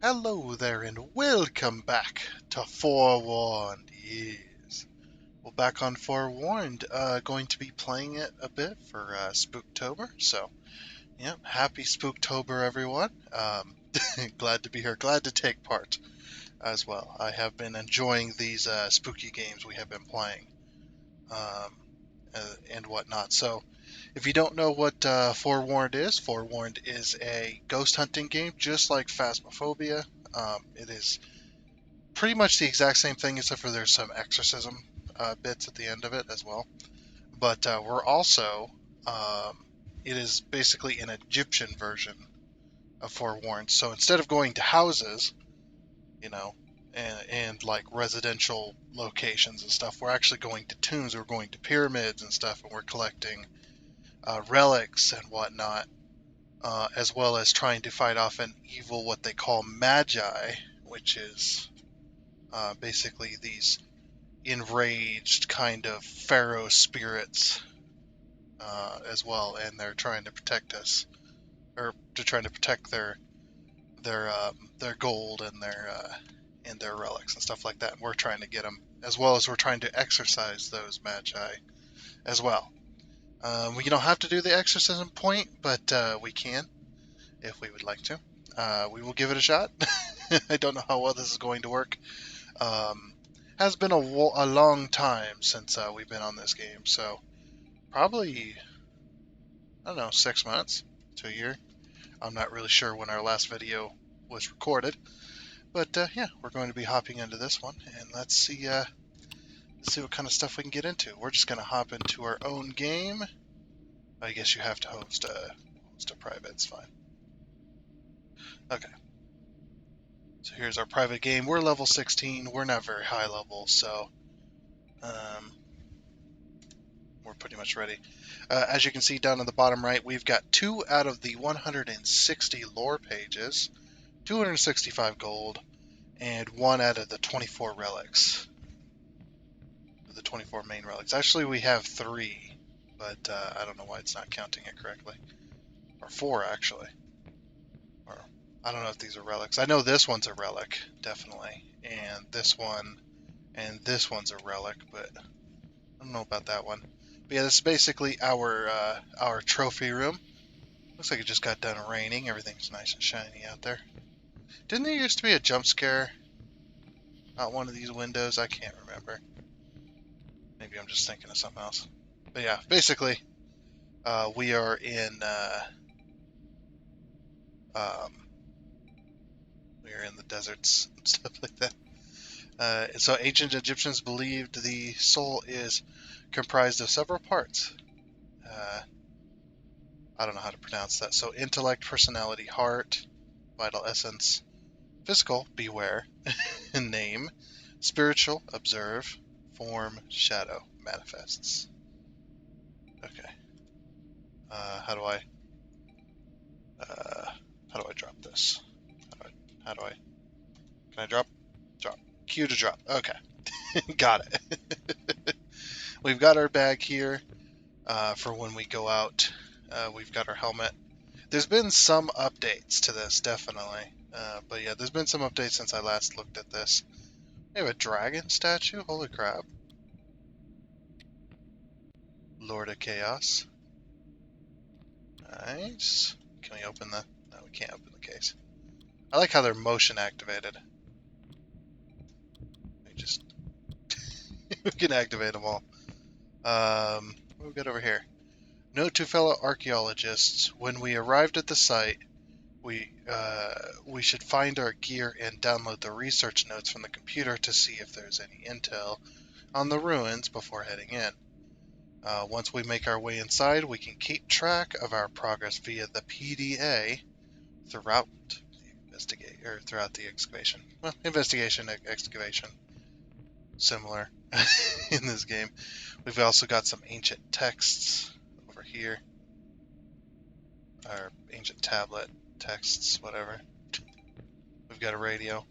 Hello there and welcome back to Forewarned. Yes. Well, back on Forewarned, going to be playing it a bit for Spooktober. So, yeah, happy Spooktober, everyone. Glad to be here, glad to take part as well. I have been enjoying these spooky games we have been playing um, and whatnot. So, if you don't know what Forewarned is a ghost hunting game just like Phasmophobia. It is pretty much the exact same thing, except for there's some exorcism bits at the end of it as well. But we're also, it is basically an Egyptian version of Forewarned. So instead of going to houses, you know, and like residential locations and stuff, we're actually going to tombs, we're going to pyramids and stuff, and we're collecting relics and whatnot, as well as trying to fight off an evil, what they call magi, which is basically these enraged kind of pharaoh spirits as well, and they're trying to protect us, or they're trying to protect their gold and their relics and stuff like that. And we're trying to get them, as well as we're trying to exorcise those magi as well. We don't have to do the exorcism point, but we can if we would like to. We will give it a shot. I don't know how well this is going to work. Um, has been a long time since we've been on this game, so probably, I don't know, 6 months to a year. I'm not really sure when our last video was recorded, but yeah, we're going to be hopping into this one, and let's see what kind of stuff we can get into. We're just going to hop into our own game. I guess you have to host a private. It's fine. Okay, so here's our private game. We're level 16. We're not very high level, so um, we're pretty much ready. As you can see down in the bottom right, we've got 2 out of the 160 lore pages, 265 gold, and 1 out of the 24 relics. The 24 main relics. Actually, we have 3, but I don't know why it's not counting it correctly. Or 4, actually. Or I don't know if these are relics. I know this one's a relic, definitely. And this one's a relic, but I don't know about that one. But yeah, this is basically our trophy room. Looks like it just got done raining. Everything's nice and shiny out there. Didn't there used to be a jump scare out one of these windows? I can't remember. Maybe I'm just thinking of something else. But yeah, basically, we are um, in the deserts and stuff like that. So ancient Egyptians believed the soul is comprised of several parts. Uh, I don't know how to pronounce that. So intellect, personality, heart, vital essence, physical, beware, name, spiritual, observe, form, shadow, manifests. Okay. Uh, how do I uh, how do I drop this? How do I can I drop? Drop. Q to drop. Okay. Got it. We've got our bag here for when we go out. We've got our helmet. There's been some updates to this, definitely. But yeah, there's been some updates since I last looked at this. We have a dragon statue. Holy crap. Lord of Chaos. Nice. Can we open the... No, we can't open the case. I like how they're motion activated. We just... we can activate them all. What do we got over here? Note to fellow archaeologists, when we arrived at the site, we should find our gear and download the research notes from the computer to see if there's any intel on the ruins before heading in. Once we make our way inside, we can keep track of our progress via the PDA throughout throughout the excavation. Well, investigation, excavation, similar in this game. We've also got some ancient texts over here, or ancient tablet texts, whatever. We've got a radio.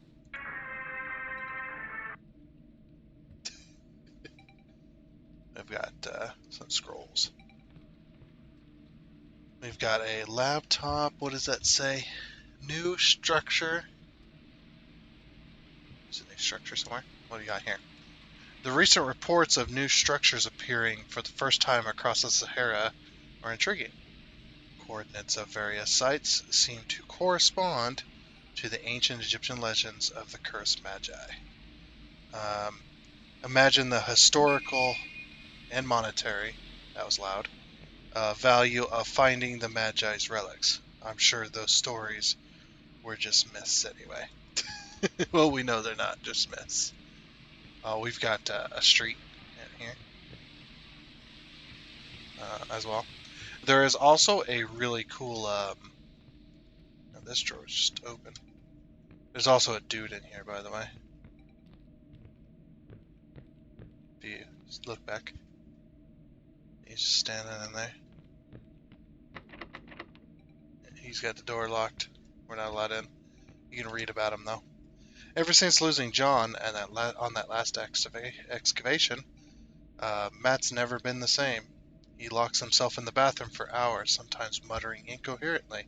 We've got some scrolls. We've got a laptop. What does that say? New structure Any structure somewhere? What do you got here? The recent reports of new structures appearing for the first time across the Sahara are intriguing. Coordinates of various sites seem to correspond to the ancient Egyptian legends of the cursed magi. Imagine the historical and monetary, that was loud, value of finding the magi's relics. I'm sure those stories were just myths anyway. Well, we know they're not just myths. We've got a street in here as well. There is also a really cool. This drawer is just open. There's also a dude in here, by the way. If you just look back, he's just standing in there. He's got the door locked. We're not allowed in. You can read about him though. Ever since losing John and on that last excavation, Matt's never been the same. He locks himself in the bathroom for hours, sometimes muttering incoherently.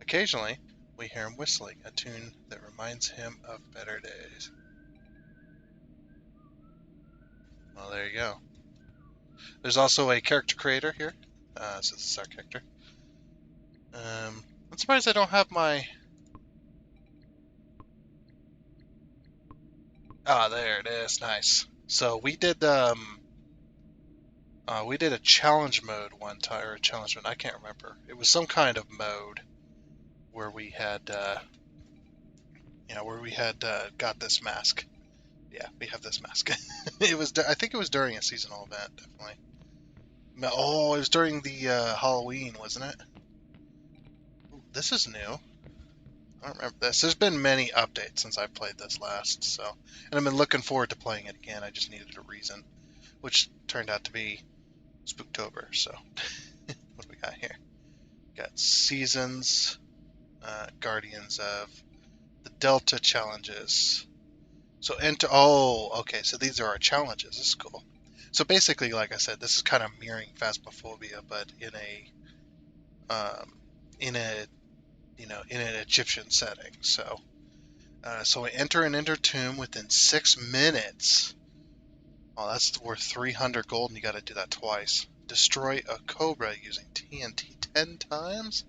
Occasionally, we hear him whistling, a tune that reminds him of better days. Well, there you go. There's also a character creator here. So this is our character. I'm surprised I don't have my... Ah, there it is. Nice. So we did a challenge mode one time, or a challenge mode. I can't remember. It was some kind of mode where we had, got this mask. Yeah, we have this mask. It was. I think it was during a seasonal event, definitely. Oh, it was during the Halloween, wasn't it? Ooh, this is new. I don't remember this. There's been many updates since I played this last, so, and I've been looking forward to playing it again. I just needed a reason, which turned out to be Spooktober. So, what do we got here? We got seasons, Guardians of the Delta challenges. So enter. Oh, okay. So these are our challenges. This is cool. So basically, like I said, this is kind of mirroring Phasmophobia, but in a in an Egyptian setting. So, so we enter and enter tomb within 6 minutes. Oh, that's worth 300 gold, and you got to do that twice. Destroy a cobra using TNT 10 times.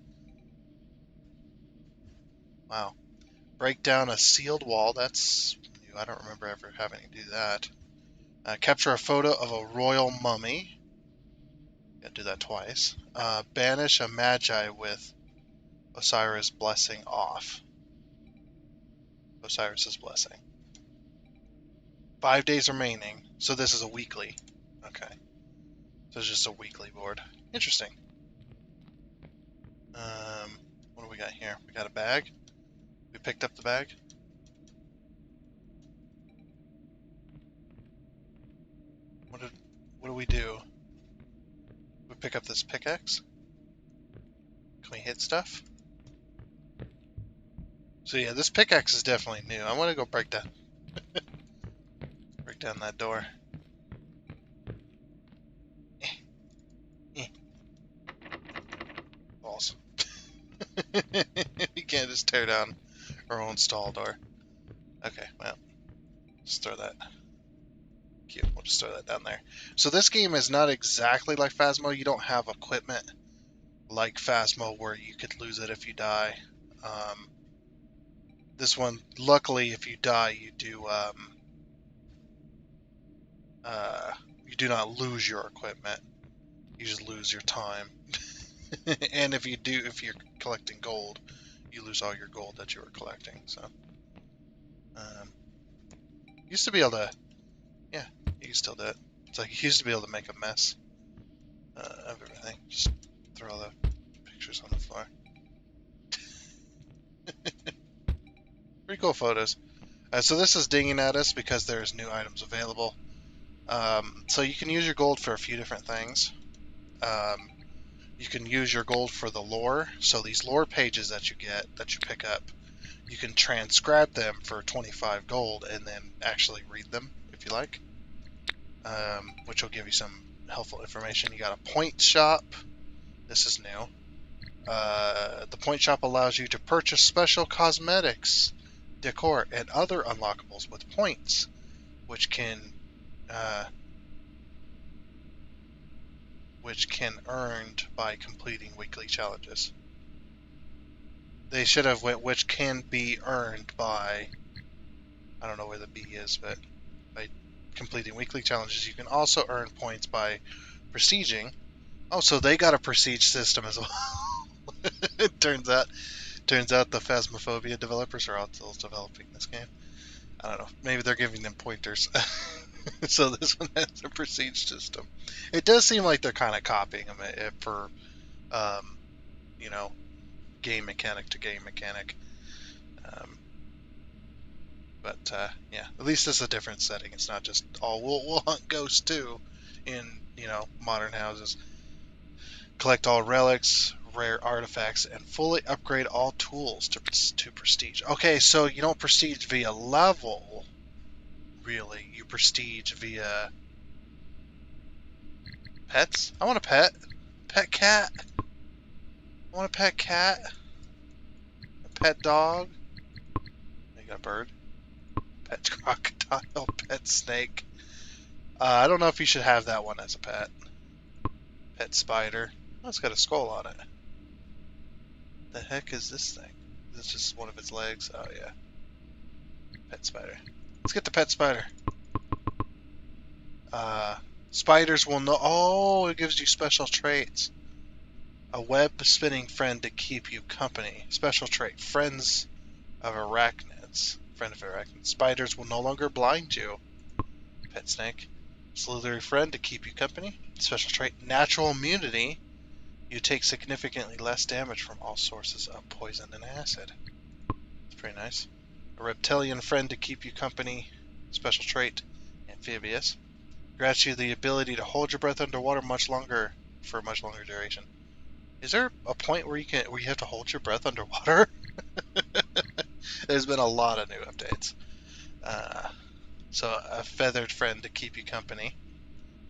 Wow. Break down a sealed wall. That's new. I don't remember ever having to do that. Capture a photo of a royal mummy. Got to do that twice. Banish a magi with Osiris' blessing off. Osiris' blessing. 5 days remaining. So this is a weekly. Okay. So it's just a weekly board. Interesting. What do we got here? We got a bag. We picked up the bag. What do we do? We pick up this pickaxe. Can we hit stuff? So yeah, this pickaxe is definitely new. I want to go break down that door. Balls. We can't just tear down our own stall door. Okay, well, just throw that. Cute. We'll just throw that down there. So this game is not exactly like Phasmo. You don't have equipment like Phasmo where you could lose it if you die. This one, luckily, if you die, you do not lose your equipment. You just lose your time. And if you're collecting gold, you lose all your gold that you were collecting. So, used to be able to, yeah, you can still do it. It's like you used to be able to make a mess of everything. Just throw all the pictures on the floor. Pretty cool photos. So this is dinging at us because there's new items available. So you can use your gold for a few different things. You can use your gold for the lore. So these lore pages that you pick up, you can transcribe them for 25 gold and then actually read them if you like, which will give you some helpful information. You got a point shop. This is new. The point shop allows you to purchase special cosmetics decor, and other unlockables with points, which can uh, earned by completing weekly challenges. They should have went which can be earned by, I don't know where the B is, but by completing weekly challenges. You can also earn points by prestiging. Oh, so they got a prestige system as well. It turns out the Phasmophobia developers are also developing this game. I don't know. Maybe they're giving them pointers. So this one has a prestige system. It does seem like they're kind of copying them for, um, you know, game mechanic to game mechanic. But yeah, at least it's a different setting. It's not just, oh, we'll hunt ghosts too in, modern houses. Collect all relics, rare artifacts, and fully upgrade all tools to prestige. Okay, so you don't prestige via level, really. You prestige via pets. I want a pet. Pet cat. I want a pet cat. A pet dog. You got a bird. Pet crocodile. Pet snake. I don't know if you should have that one as a pet. Pet spider. Oh, it's got a skull on it. The heck is this thing? Is this just one of its legs? Oh, yeah. Pet spider. Let's get the pet spider. Spiders will know. Oh, it gives you special traits. A web-spinning friend to keep you company. Special trait. Friends of arachnids. Friend of arachnids. Spiders will no longer blind you. Pet snake. Slithery friend to keep you company. Special trait. Natural immunity. You take significantly less damage from all sources of poison and acid. It's pretty nice. A reptilian friend to keep you company. Special trait. Amphibious. Grants you the ability to hold your breath underwater for a much longer duration. Is there a point where you have to hold your breath underwater? There's been a lot of new updates. So a feathered friend to keep you company.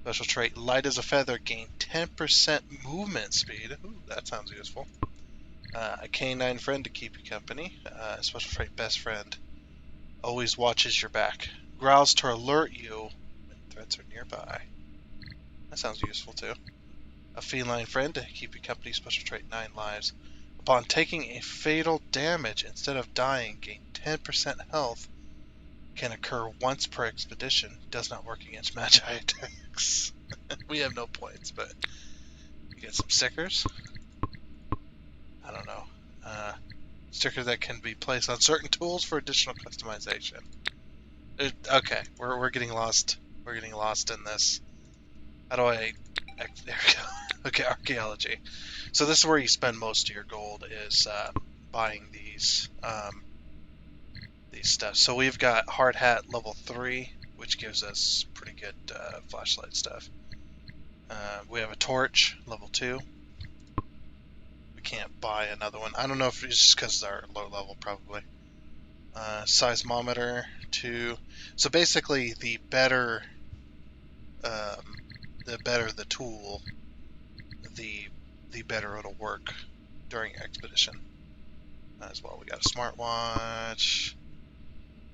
Special trait, light as a feather, gain 10% movement speed. Ooh, that sounds useful. A canine friend to keep you company. Special trait, best friend, always watches your back. Growls to alert you when threats are nearby. That sounds useful too. A feline friend to keep you company. Special trait, 9 lives. Upon taking a fatal damage, instead of dying, gain 10% health. Can occur once per expedition. Does not work against mejai attacks. We have no points, but you get some stickers. I don't know. Stickers that can be placed on certain tools for additional customization. Okay, we're getting lost. We're getting lost in this. How do I? There we go. Okay, archaeology. So this is where you spend most of your gold, is buying these stuff. So we've got hard hat level 3, which gives us pretty good flashlight stuff. We have a torch level 2. We can't buy another one. I don't know if it's just because they're low level, probably. Seismometer 2. So basically, the better the tool, the better it'll work during expedition. As well, we got a smartwatch.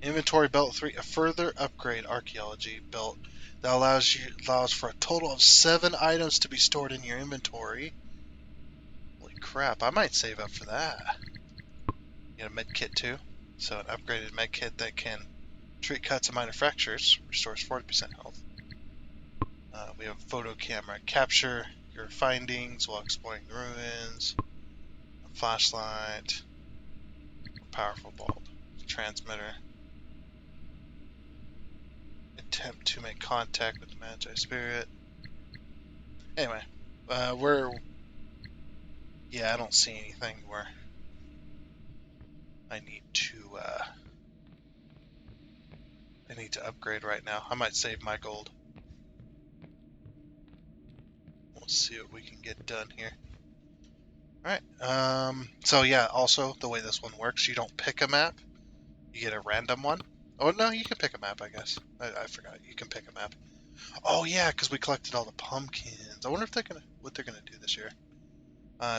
Inventory belt 3, a further upgrade archaeology belt that allows for a total of 7 items to be stored in your inventory. Holy crap, I might save up for that. You got a med kit too. So an upgraded med kit that can treat cuts and minor fractures, restores 40% health. We have a photo camera, capture your findings while exploring the ruins. A flashlight, a powerful bulb, transmitter. Attempt to make contact with the magi spirit. Anyway, I don't see anything where I need to upgrade right now. I might save my gold. We'll see what we can get done here. Alright, so yeah, also, the way this one works, you don't pick a map, you get a random one. Oh, no, you can pick a map, I guess. I forgot, you can pick a map. Oh, yeah, because we collected all the pumpkins. I wonder if what they're gonna do this year.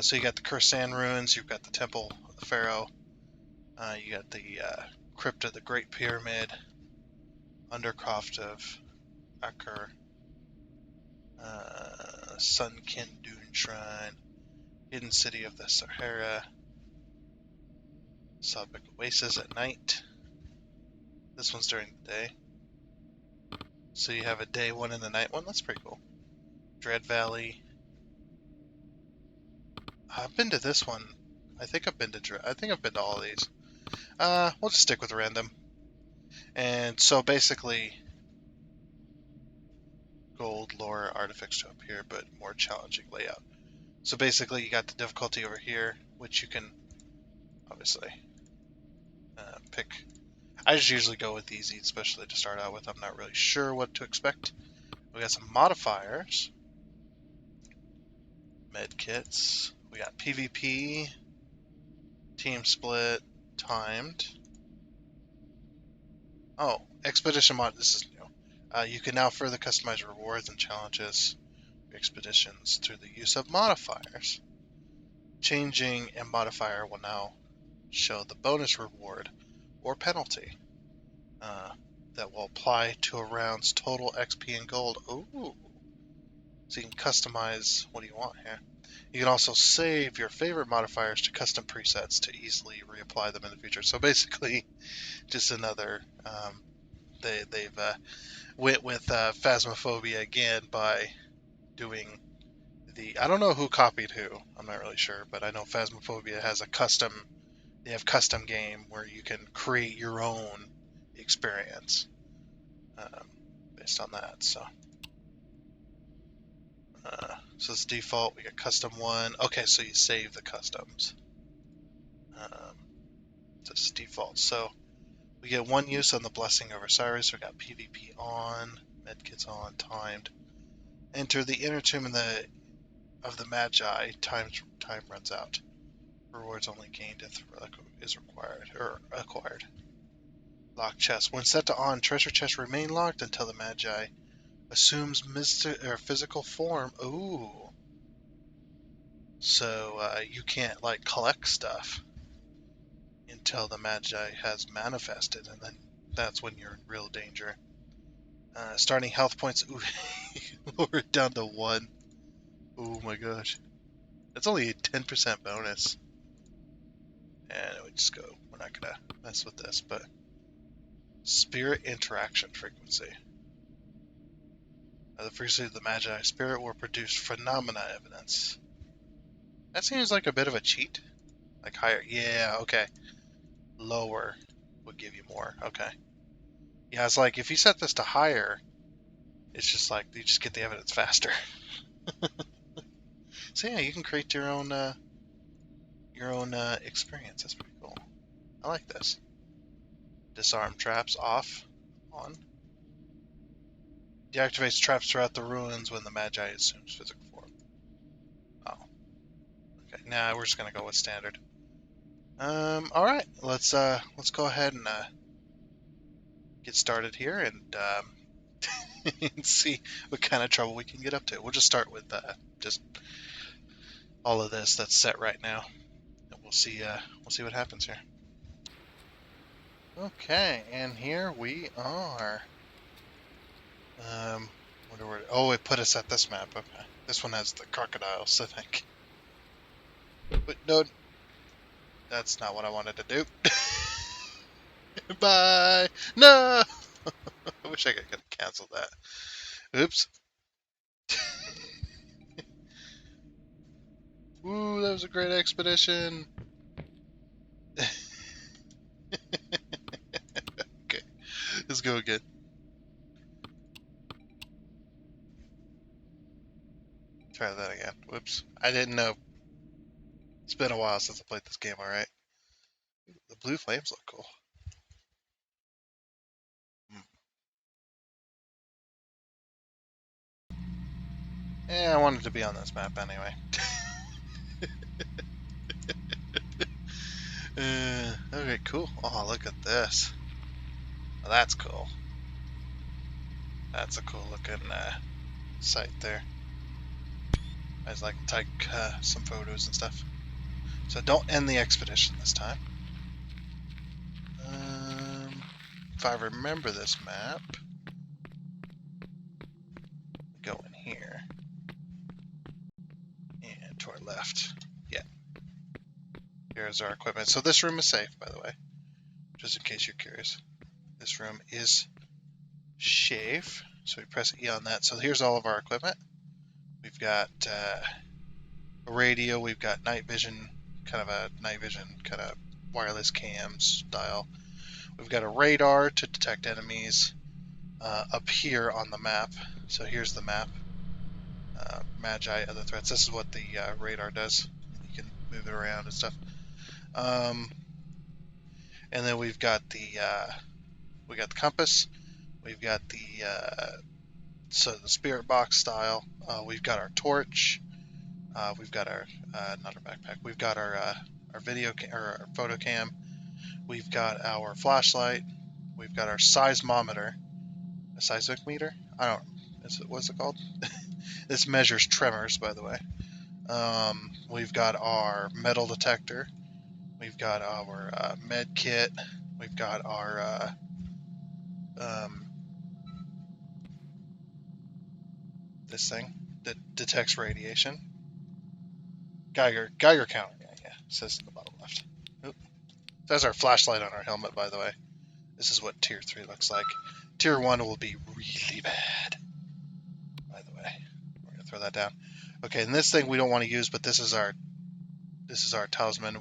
So you got the Cursed Sand Ruins, you've got the Temple of the Pharaoh, you got the Crypt of the Great Pyramid, Undercroft of Akur, Sunken Dune Shrine, Hidden City of the Sahara, Sabic Oasis at night. This one's during the day. So you have a day one and a night one. That's pretty cool. Dread Valley. I've been to this one. I think I've been to all of these. We'll just stick with random. And so basically, gold lore artifacts to appear, but more challenging layout. So basically, you got the difficulty over here, which you can obviously pick. I just usually go with easy, especially to start out with. I'm not really sure what to expect. We got some modifiers, med kits. We got PvP, team split, timed. Oh, expedition mod. This is new. You can now further customize rewards and challenges for expeditions through the use of modifiers. Changing a modifier will now show the bonus reward or penalty that will apply to a round's total XP and gold. Ooh. So you can customize what do you want here. You can also save your favorite modifiers to custom presets to easily reapply them in the future. So basically, just another. They've went with Phasmophobia again by doing the. I don't know who copied who. I'm not really sure, but I know Phasmophobia has a custom. They have custom game where you can create your own experience based on that. So it's default. We get custom one. Okay, so you save the customs. So it's default. So we get one use on the Blessing of Osiris. We got PvP on, medkits on, timed. Enter the inner tomb of the magi. Time runs out. Rewards only gained if the relic is required or acquired. Locked chest. When set to on, treasure chests remain locked until the magi assumes physical form. Ooh. So you can't like collect stuff until the magi has manifested, and then that's when you're in real danger. Starting health points, ooh, lower it down to 1. Oh my gosh. That's only a 10% bonus. And we just go, we're not gonna mess with this, but spirit interaction frequency. The frequency of the magi spirit will produce phenomena evidence. That seems like a bit of a cheat. Like higher, yeah, okay. Lower would give you more, okay. Yeah, it's like if you set this to higher, it's just like you just get the evidence faster. So yeah, you can create your own experience. That's pretty cool. I like this. Disarm traps off, on. Deactivates traps throughout the ruins when the magi assumes physical form. Oh, okay. Now we're just gonna go with standard. All right. Let's go ahead and get started here and and see what kind of trouble we can get up to. We'll just start with just all of this that's set right now, and we'll see what happens here. Okay, and here we are. Wonder where? Oh, it put us at this map. Okay, this one has the crocodiles, I think. But no, that's not what I wanted to do. Bye. No. I wish I could cancel that. Oops. Ooh, that was a great expedition. Okay, let's go again. Try that again. Whoops. I didn't know. It's been a while since I played this game, alright? The blue flames look cool. Yeah, I wanted to be on this map anyway. Okay, cool. Oh, look at this. Well, that's cool. That's a cool looking site there. I just like to take some photos and stuff. So don't end the expedition this time. if I remember this map, go in here and to our left. Yeah. Here's our equipment. So this room is safe, by the way, just in case you're curious. This room is safe. So we press E on that. So here's all of our equipment. We've got a radio. We've got night vision, kind of wireless cam style. We've got a radar to detect enemies up here on the map. So here's the map. Mejai, other threats. This is what the radar does. You can move it around and stuff. And then we've got the compass. We've got the spirit box style. We've got our torch. We've got our not our backpack. We've got our our photo cam. We've got our flashlight. We've got our seismometer. A seismic meter? I don't. What's it called? This measures tremors, by the way. We've got our metal detector. We've got our med kit. We've got our this thing that detects radiation. Geiger counter. Yeah. It says in the bottom left. Oop. That's our flashlight on our helmet, by the way. This is what Tier 3 looks like. Tier 1 will be really bad. By the way, we're gonna throw that down. Okay, and this thing we don't want to use, but this is our talisman.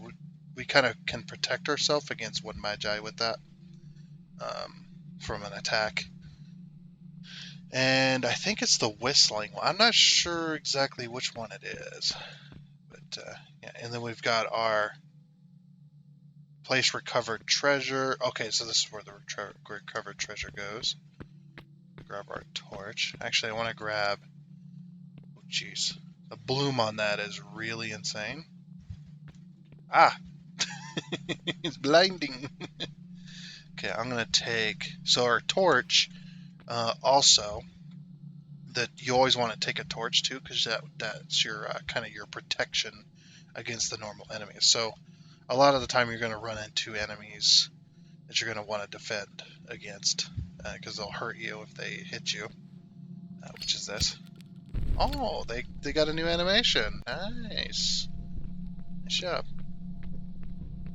We kind of can protect ourselves against one magi with that from an attack. And I think it's the whistling one. I'm not sure exactly which one it is, but yeah. And then we've got our place recovered treasure. Okay, so this is where the recovered treasure goes. Grab our torch. Actually, I want to grab. Oh, jeez, the bloom on that is really insane. Ah, it's blinding. Okay, I'm gonna take. So our torch. Also, that you always want to take a torch too, because that's your kind of your protection against the normal enemies. So a lot of the time you're going to run into enemies that you're going to want to defend against, because they'll hurt you if they hit you. Which is this? Oh, they got a new animation. Nice. Nice job.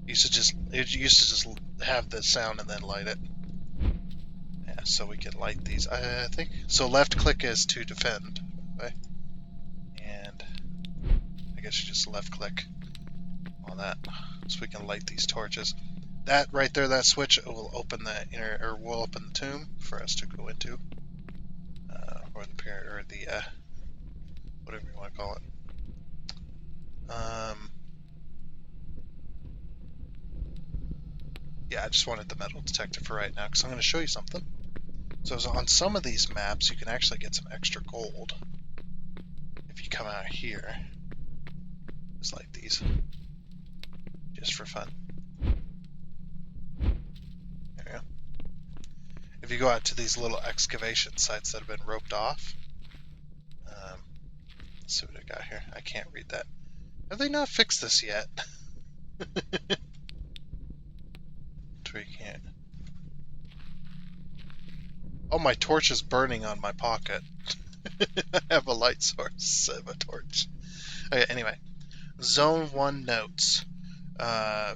It used to just have the sound and then light it. Yeah, so we can light these. I think so. Left click is to defend, okay? And I guess you just left click on that, so we can light these torches. That right there, that switch will open will open the tomb for us to go into, or the whatever you want to call it. Yeah, I just wanted the metal detector for right now because I'm going to show you something. So on some of these maps, you can actually get some extra gold if you come out here. Just like these. Just for fun. There we go. If you go out to these little excavation sites that have been roped off. Let's see what I got here. I can't read that. Have they not fixed this yet? We can't. Oh, my torch is burning on my pocket. I have a light source of a torch. Okay, anyway. Zone 1 notes.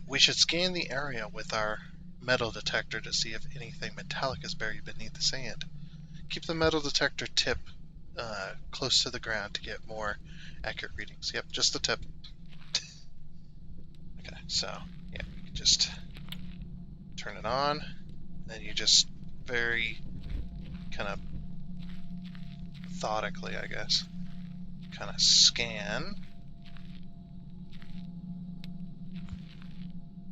We should scan the area with our metal detector to see if anything metallic is buried beneath the sand. Keep the metal detector tip close to the ground to get more accurate readings. Yep, just the tip. Okay, so, yeah, you can just turn it on, and then you just very kind of methodically, I guess, kind of scan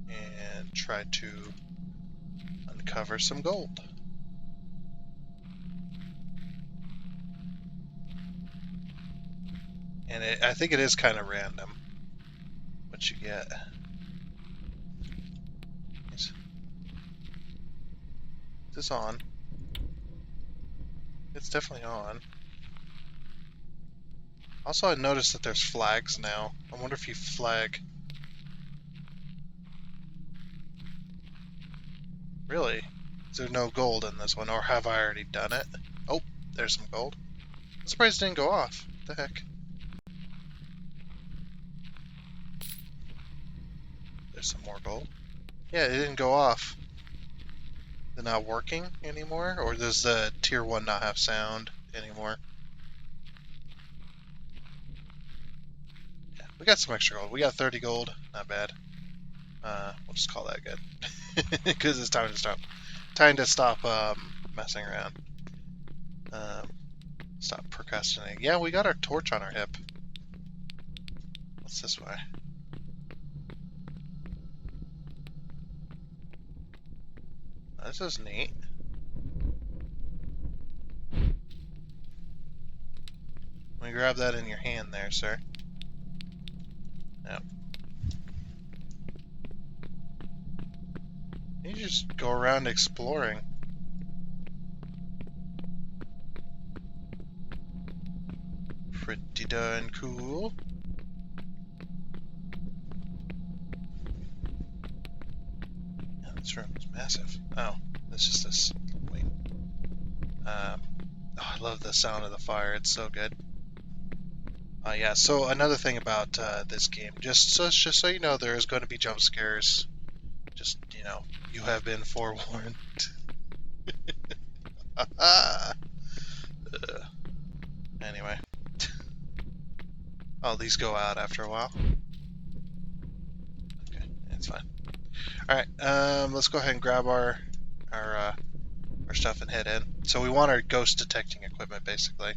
and try to uncover some gold. And I think it is kind of random what you get. Is this on? It's definitely on. Also, I noticed that there's flags now. I wonder if you flag. Really? there's no gold in this one, or have I already done it? Oh, there's some gold. I'm surprised it didn't go off. What the heck? There's some more gold. Yeah, it didn't go off. Is it not working anymore? Or does the tier 1 not have sound anymore? Yeah, we got some extra gold. We got 30 gold. Not bad. We'll just call that good. Because it's time to stop. Time to stop messing around. Stop procrastinating. Yeah, we got our torch on our hip. What's this way? This is neat. Let me grab that in your hand there, sir. Yep. You just go around exploring. Pretty darn cool. Yeah, this room is massive. Oh, it's just this wing. Oh, I love the sound of the fire. It's so good. Yeah, so another thing about this game, just so you know, there is going to be jump scares. Just, you know, you have been forewarned. Anyway. Oh, these go out after a while. Okay, it's fine. Alright, let's go ahead and grab our stuff and head in. So we want our ghost detecting equipment, basically.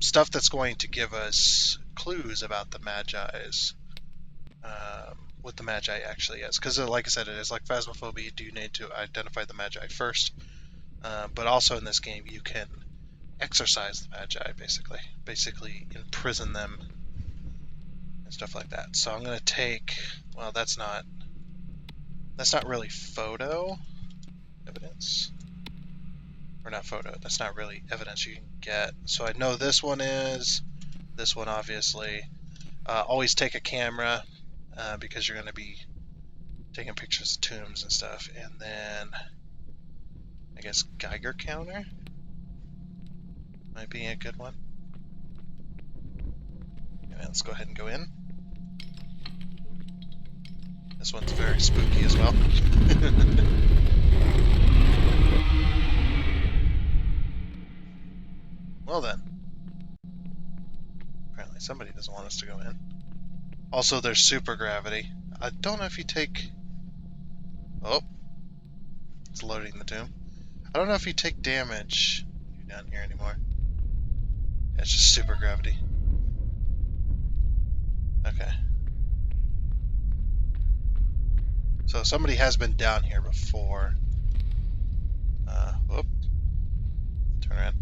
Stuff that's going to give us clues about the Magi's. What the Magi actually is. Because, like I said, it is like Phasmophobia. You do need to identify the Magi first. But also in this game, you can exorcise the Magi, basically. Basically imprison them and stuff like that. So I'm going to take... Well, that's not really photo evidence. Or not photo. That's not really evidence you can get. So I know this one is. This one, obviously. Always take a camera because you're going to be taking pictures of tombs and stuff. And then, I guess, Geiger counter might be a good one. Okay, let's go ahead and go in. This one's very spooky as well. Well then. Apparently somebody doesn't want us to go in. Also, there's super gravity. I don't know if you take... Oh. It's loading the tomb. I don't know if you take damage down here anymore. Yeah, it's just super gravity. Okay. So somebody has been down here before. Whoop. Turn around.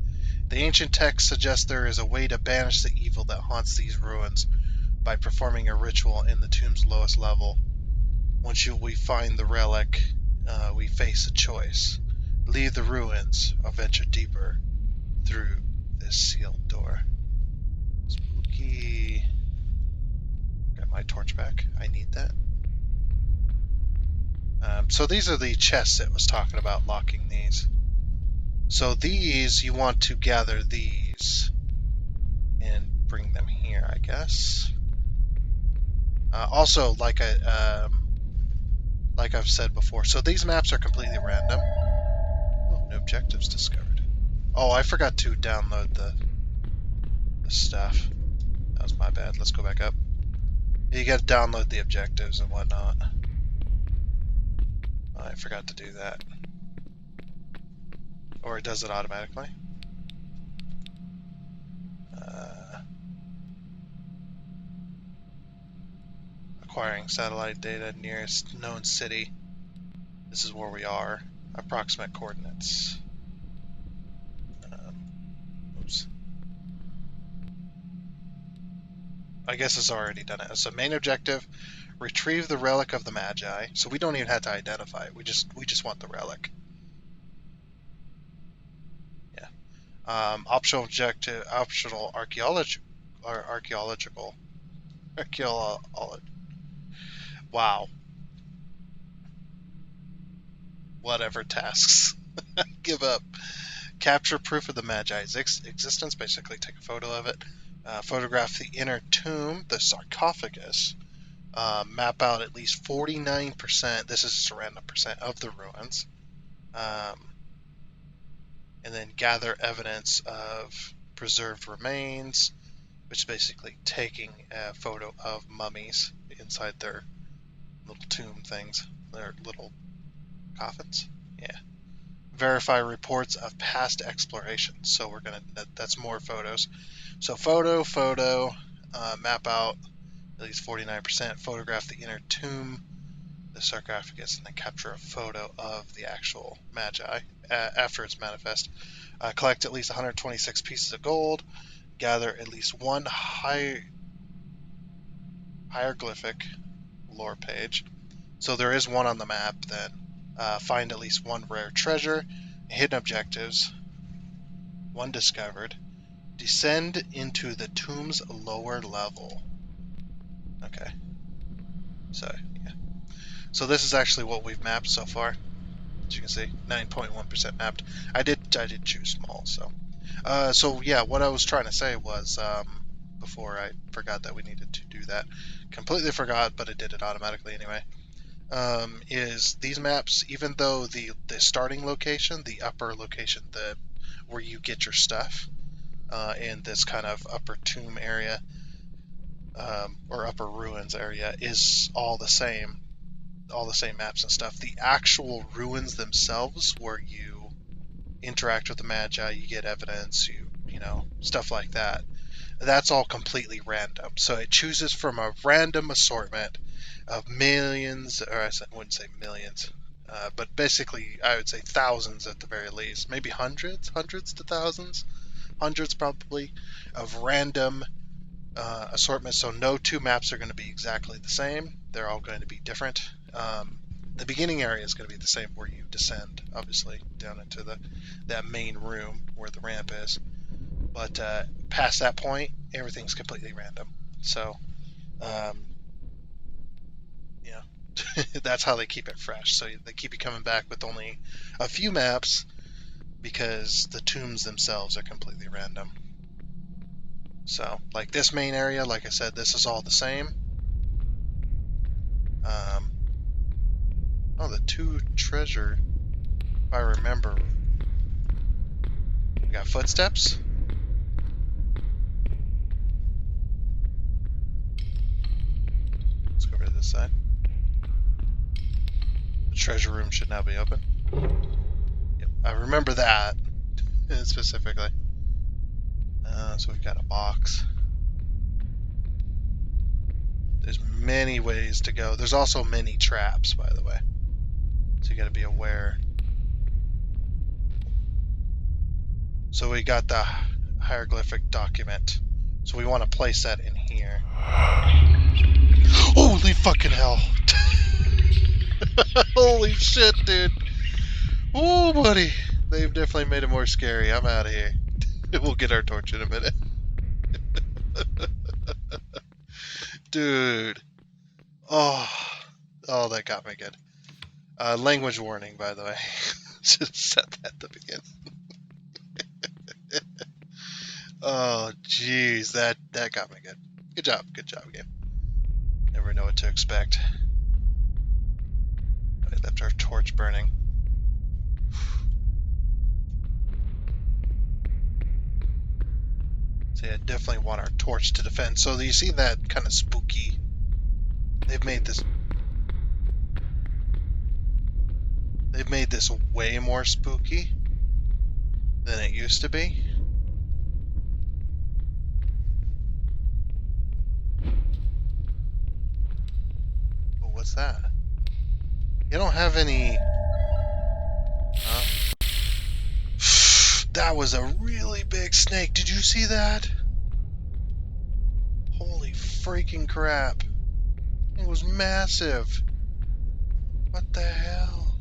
The ancient text suggests there is a way to banish the evil that haunts these ruins by performing a ritual in the tomb's lowest level. Once we find the relic, we face a choice. Leave the ruins or venture deeper through this sealed door. Spooky. Got my torch back. I need that. So these are the chests it was talking about locking these. So these, you want to gather these and bring them here, I guess. Also, like I've said before, so these maps are completely random. Oh, new objectives discovered. Oh, I forgot to download the stuff. That was my bad. Let's go back up. You got to download the objectives and whatnot. I forgot to do that. Or it does it automatically. Acquiring satellite data nearest known city. This is where we are. Approximate coordinates. Oops. I guess it's already done it. So main objective, retrieve the relic of the Magi. So we don't even have to identify it. We just want the relic. Yeah. Optional objective, optional archaeological. Wow. whatever tasks. Give up. Capture proof of the Magi's existence. Basically, take a photo of it. Photograph the inner tomb, the sarcophagus. Map out at least 49%. This is just a random percent of the ruins. And then gather evidence of preserved remains, which is basically taking a photo of mummies inside their little tomb things, their little coffins. Yeah. Verify reports of past explorations. So we're gonna that's more photos. So photo, map out at least 49%. Photograph the inner tomb, the sarcophagus, and then capture a photo of the actual magi after it's manifest. Collect at least 126 pieces of gold. Gather at least one hieroglyphic lore page. So there is one on the map. Then find at least one rare treasure. Hidden objectives. One discovered. Descend into the tomb's lower level. Okay. So yeah. So this is actually what we've mapped so far. As you can see, 9.1% mapped. I did choose small. So yeah, what I was trying to say was before I forgot that we needed to do that. Completely forgot, but it did it automatically anyway. Is these maps, even though the starting location, the upper location, where you get your stuff, in this kind of upper tomb area, or upper ruins area, is all the same maps and stuff. The actual ruins themselves, where you interact with the Magi, you get evidence, you know, stuff like that. That's all completely random. So it chooses from a random assortment of millions, or I wouldn't say millions, but basically I would say thousands at the very least, maybe hundreds to thousands, hundreds probably, of random assortments. So no two maps are going to be exactly the same. They're all going to be different. The beginning area is going to be the same, where you descend, obviously, down into that main room where the ramp is. But past that point, everything's completely random. So, yeah, that's how they keep it fresh. So they keep you coming back with only a few maps, because the tombs themselves are completely random. So, like this main area, like I said, this is all the same. The two treasure, if I remember, we got footsteps. Let's go over to this side. The treasure room should now be open. Yep, I remember that specifically. So we've got a box. There's many ways to go. There's also many traps, by the way. So you got to be aware. So we got the hieroglyphic document. So we want to place that in here. Holy fucking hell. Holy shit, dude. Oh, buddy. They've definitely made it more scary. I'm out of here. We'll get our torch in a minute. Dude. Oh, that got me good. Language warning, by the way. Just set that at the beginning. Oh, jeez, that got me good. Good job, game. Never know what to expect. We left our torch burning. So yeah, definitely want our torch to defend. So you see that kind of spooky. They've made this way more spooky than it used to be. Oh, what's that? You don't have any... That was a really big snake. Did you see that? Holy freaking crap. It was massive. What the hell?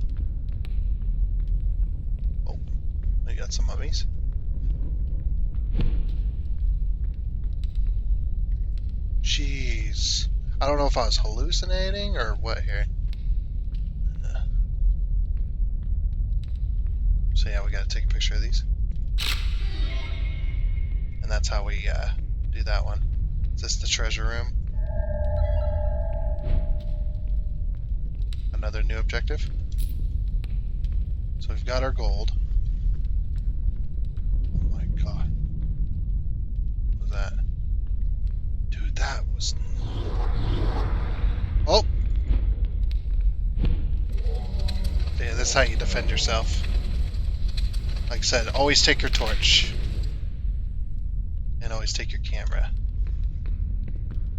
Oh, we got some mummies. Jeez. I don't know if I was hallucinating or what here. So yeah, we gotta take a picture of these. And that's how we do that one. Is this the treasure room? Another new objective. So we've got our gold. Oh my god. What was that? Dude, that was... Oh! Yeah, that's how you defend yourself. Like I said, always take your torch. And always take your camera.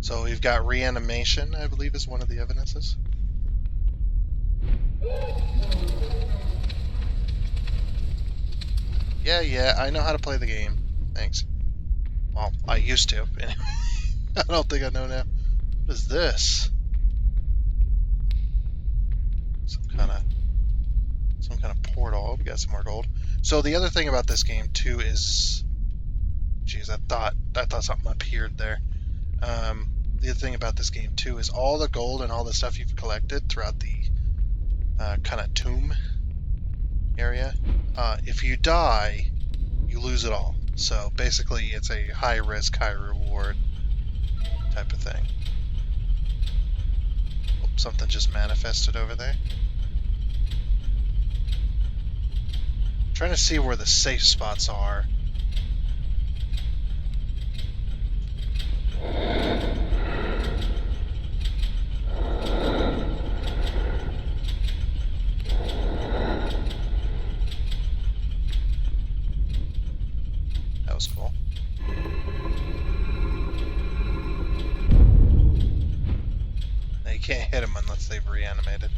So we've got reanimation, I believe, is one of the evidences. Yeah, I know how to play the game. Thanks. Well, I used to. Anyway, I don't think I know now. What is this? Some kind of portal. We got some more gold. So the other thing about this game too is, geez, I thought something appeared there. The other thing about this game too is all the gold and all the stuff you've collected throughout the kind of tomb area. If you die, you lose it all. So basically, it's a high risk, high reward type of thing. Oh, something just manifested over there. Trying to see where the safe spots are. That was cool. Now you can't hit them unless they've reanimated.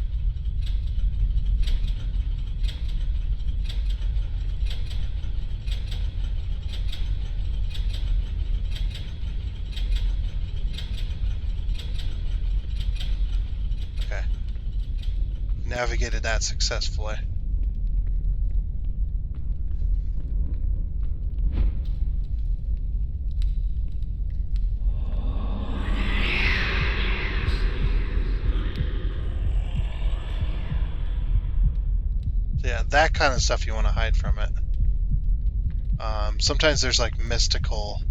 Okay. Navigated that successfully. Yeah, that kind of stuff you want to hide from it. Sometimes there's like mystical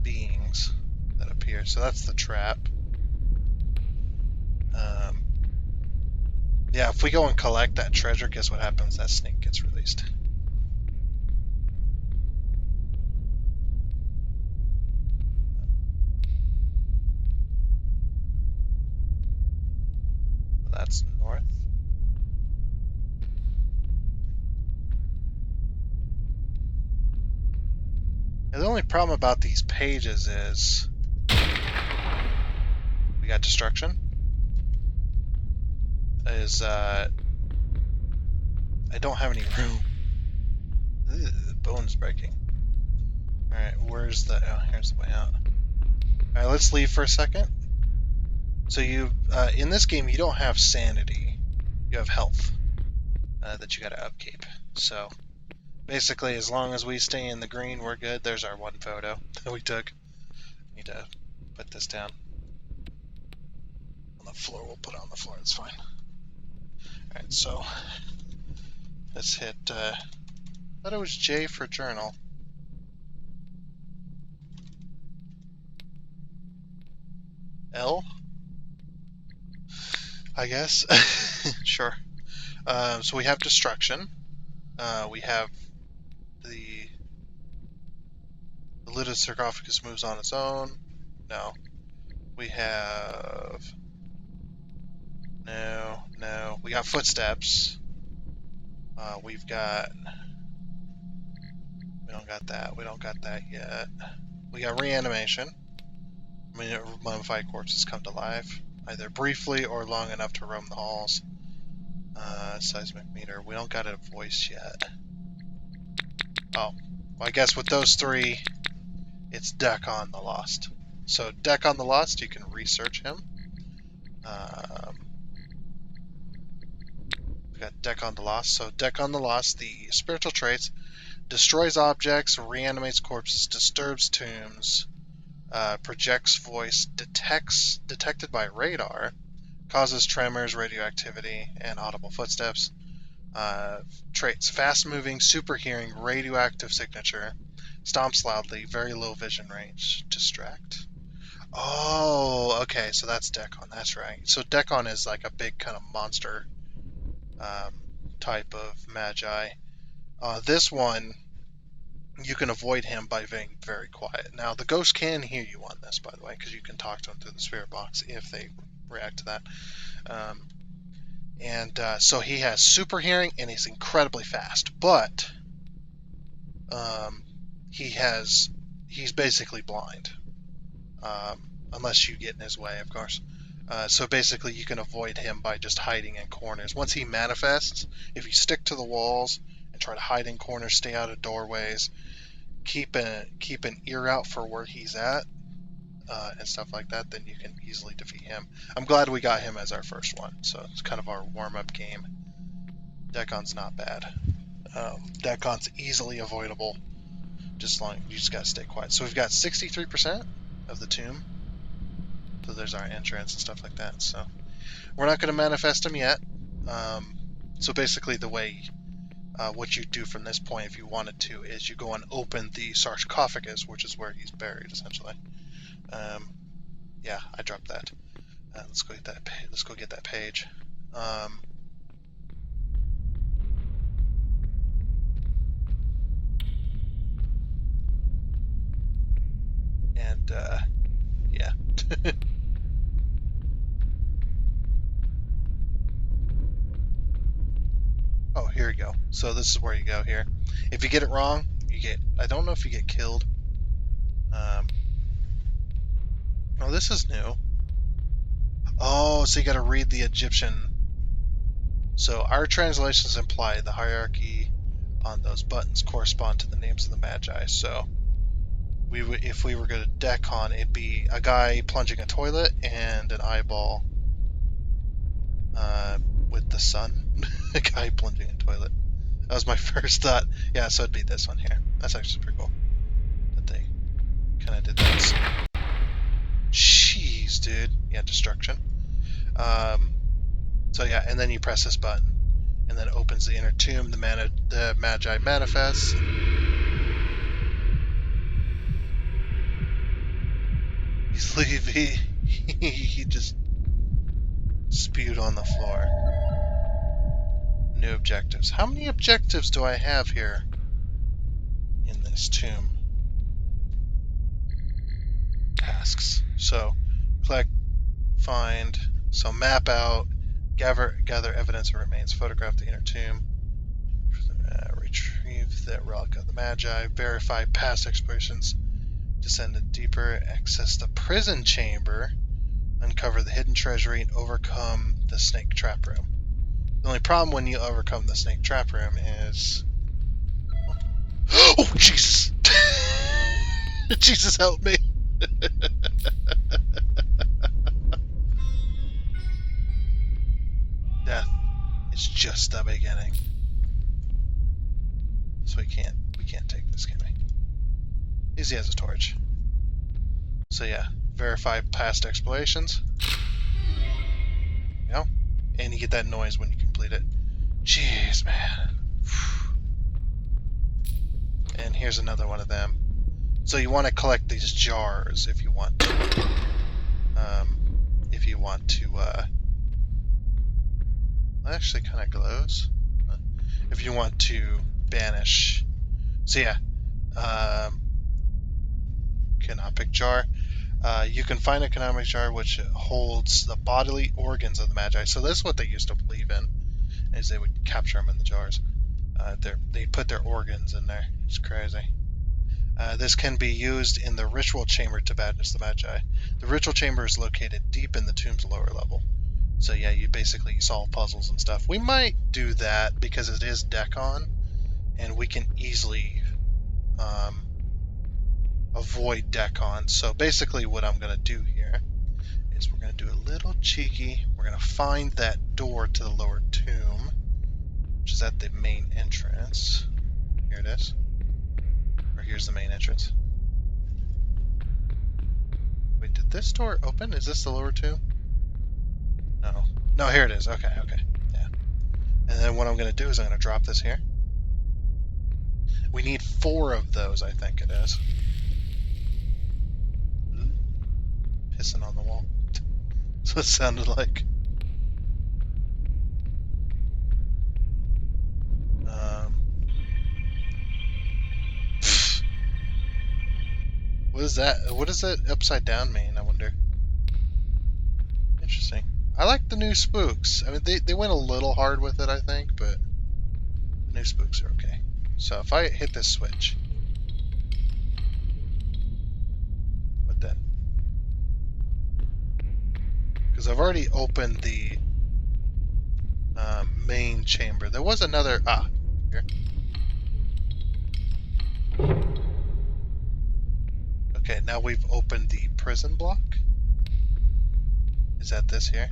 beings that appear. So that's the trap. Yeah, if we go and collect that treasure, guess what happens? That snake gets released. That's north. And the only problem about these pages is we got destruction. I don't have any room. Ugh, the bone's breaking. Alright, where's the... Oh, here's the way out. Alright, let's leave for a second. So you, in this game, you don't have sanity. You have health that you gotta upkeep. So, basically, as long as we stay in the green, we're good. There's our one photo that we took. Need to put this down. On the floor, we'll put it on the floor, it's fine. Alright, so, let's hit, I thought it was J for journal. L? I guess. Sure. So we have destruction. We have the lid of the sarcophagus moves on its own. No. We have... No. We got footsteps. We've got... We don't got that. We don't got that yet. We got reanimation. I mean, mummified corpses come to life, either briefly or long enough to roam the halls. Seismic meter. We don't got a voice yet. Oh. Well, I guess with those three, it's Deck on the Lost. So Deck on the Lost, you can research him. We got Deck on the Lost. So Deck on the Lost, the spiritual traits, destroys objects, reanimates corpses, disturbs tombs, projects voice, detected by radar, Causes tremors, radioactivity, and audible footsteps. Traits: fast-moving, super hearing, radioactive signature, stomps loudly, very low vision range, distract. Oh, okay, so that's Dekon. That's right. So Dekon is like a big kind of monster um, type of magi. This one, you can avoid him by being very quiet. Now, the ghost can hear you on this, by the way, because you can talk to him through the spirit box if they react to that. Um, so he has super hearing and he's incredibly fast, but um, he's basically blind, unless you get in his way, of course. So basically, you can avoid him by just hiding in corners. Once he manifests, if you stick to the walls and try to hide in corners, stay out of doorways, keep an ear out for where he's at, and stuff like that, then you can easily defeat him. I'm glad we got him as our first one, so it's kind of our warm-up game. Dekon's not bad. Dekon's easily avoidable, just long you just gotta stay quiet. So we've got 63% of the tomb. So there's our entrance and stuff like that. So we're not going to manifest him yet. So basically, the way what you do from this point, if you wanted to, is you go and open the sarcophagus, which is where he's buried, essentially. Yeah, I dropped that. Let's go get that. Let's go get that page. Yeah. Oh, here we go. So this is where you go here. If you get it wrong, you get... I don't know if you get killed. Oh, this is new. Oh, so you got to read the Egyptian. So our translations imply the hierarchy on those buttons correspond to the names of the magi. So if we were going to Dekon, it'd be a guy plunging a toilet and an eyeball with the sun. A guy plunging a toilet. That was my first thought. Yeah, so it'd be this one here. That's actually pretty cool that they kind of did this. Jeez, dude. Yeah, destruction. So yeah, and then you press this button, and then it opens the inner tomb. The magi manifests. He's leaving. He just spewed on the floor. New objectives. How many objectives do I have here in this tomb? Tasks. So, collect, find, so map out, gather evidence of remains, photograph the inner tomb, retrieve the relic of the magi, verify past explorations, descend deeper, access the prison chamber, uncover the hidden treasury, and overcome the snake trap room. The only problem when you overcome the snake trap room is... Oh, Jesus! Jesus, help me! Death is just the beginning. So we can't take this, can we? Easy as a torch. So yeah, verify past explorations. You know? And you get that noise when you complete it. Jeez, man. And here's another one of them. So you want to collect these jars if you want to. Actually kind of glows. If you want to banish. So yeah. Canopic jar. You can find a canopic jar which holds the bodily organs of the magi. So this is what they used to believe in, is they would capture them in the jars. They put their organs in there. It's crazy. This can be used in the ritual chamber to banish the magi. The ritual chamber is located deep in the tomb's lower level. So yeah, you basically solve puzzles and stuff. We might do that because it is Dekon, and we can easily avoid Dekon. So basically what I'm going to do here is we're going to do a little cheeky. We're going to find that door to the lower tomb, which is at the main entrance. Here it is. Or here's the main entrance. Wait, did this door open? Is this the lower tomb? No. No, here it is. Okay, okay. Yeah. And then what I'm going to do is I'm going to drop this here. We need 4 of those, I think it is. Pissing on the wall. So it sounded like. What is that? What does that upside down mean, I wonder? Interesting. I like the new spooks. I mean, they went a little hard with it, I think, but the new spooks are okay. So if I hit this switch, what then? Because I've already opened the main chamber. There was another... Ah, here. Okay, now we've opened the prison block. Is that this here?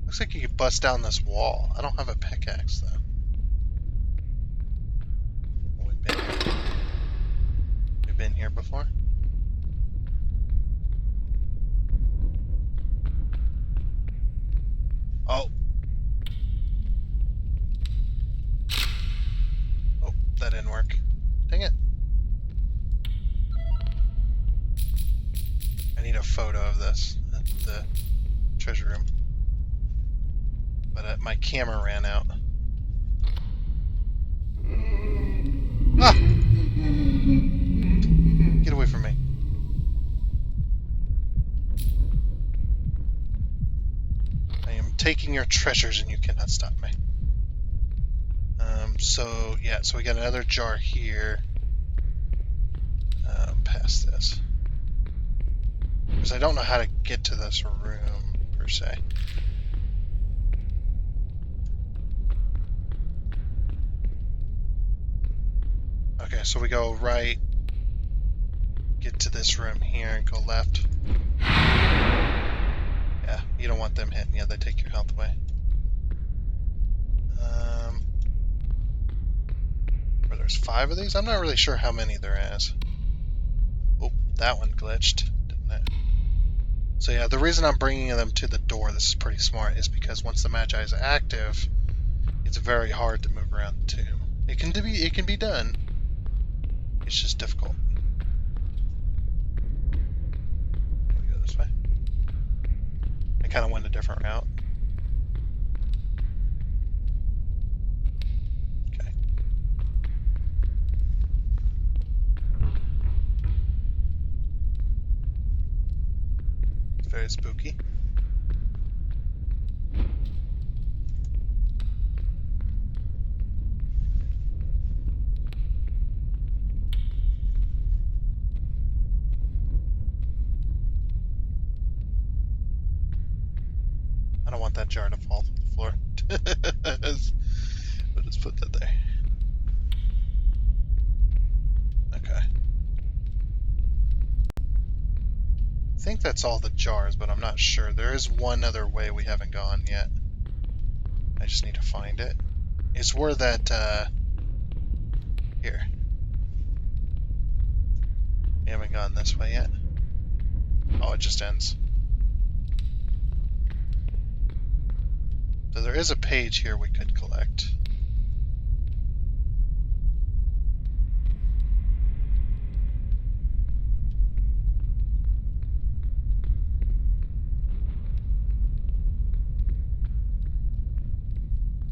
Looks like you could bust down this wall. I don't have a pickaxe, though. We've been here before? Oh. Oh, that didn't work. Dang it. I need a photo of this at the treasure room. But my camera ran out. Ah! Get away from me. I am taking your treasures and you cannot stop me. So, yeah, so we got another jar here. Past this. Because I don't know how to get to this room, per se. Okay, so we go right, get to this room here, and go left. Yeah, you don't want them hitting you, they take your health away. Where there's 5 of these? I'm not really sure how many there is. Oh, that one glitched, didn't it? So yeah, the reason I'm bringing them to the door, this is pretty smart, is because once the magi is active, it's very hard to move around the tomb. It can be done. It's just difficult. We go this way. I kind of went a different route. Okay. It's very spooky. I don't want that jar to fall to the floor. We'll just put that there. Okay. I think that's all the jars, but I'm not sure. There is one other way we haven't gone yet. I just need to find it. It's where that, here. We haven't gone this way yet. Oh, it just ends. So there is a page here we could collect.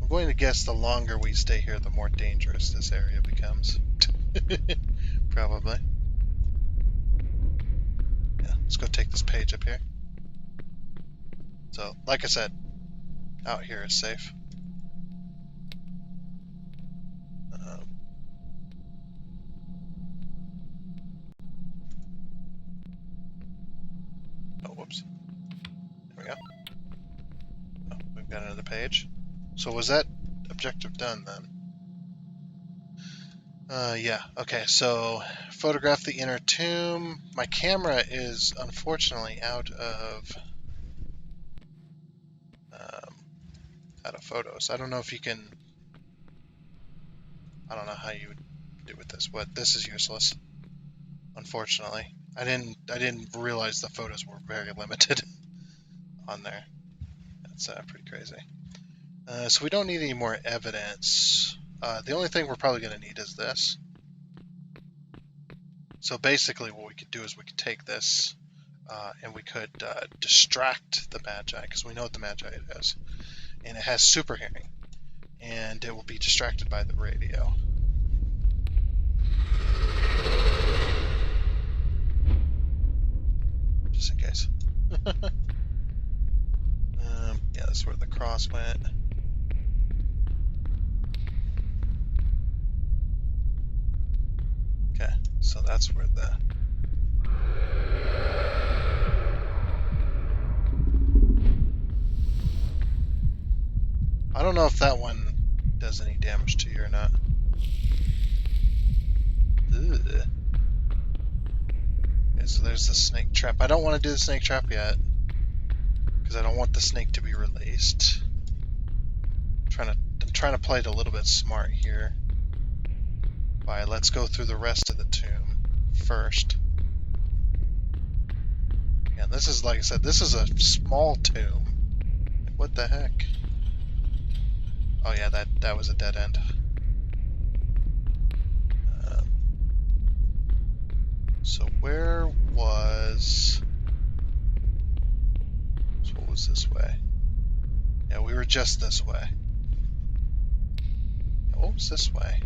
I'm going to guess the longer we stay here, the more dangerous this area becomes. Probably. Yeah, let's go take this page up here. So, like I said, out here is safe. Oh, whoops. There we go. Oh, we've got another page. So was that objective done then? Yeah. Okay, so photograph the inner tomb. My camera is unfortunately out of photos. I don't know if you can. I don't know how you would do with this. What? This is useless. unfortunately. I didn't realize the photos were very limited on there. That's pretty crazy. So we don't need any more evidence. The only thing we're probably going to need is this. So basically what we could do is we could take this and we could distract the magi, because we know what the magi it is. And it has super hearing. And it will be distracted by the radio. Just in case. Yeah, that's where the cross went. Okay, so that's where the... I don't know if that one does any damage to you or not. Ugh. Okay, so there's the snake trap. I don't want to do the snake trap yet, because I don't want the snake to be released. I'm trying to play it a little bit smart here. Alright, let's go through the rest of the tomb first. Yeah, this is, like I said, this is a small tomb. Like, what the heck? Oh yeah, that was a dead end. So where was... So what was this way? Yeah, we were just this way. Yeah, what was this way?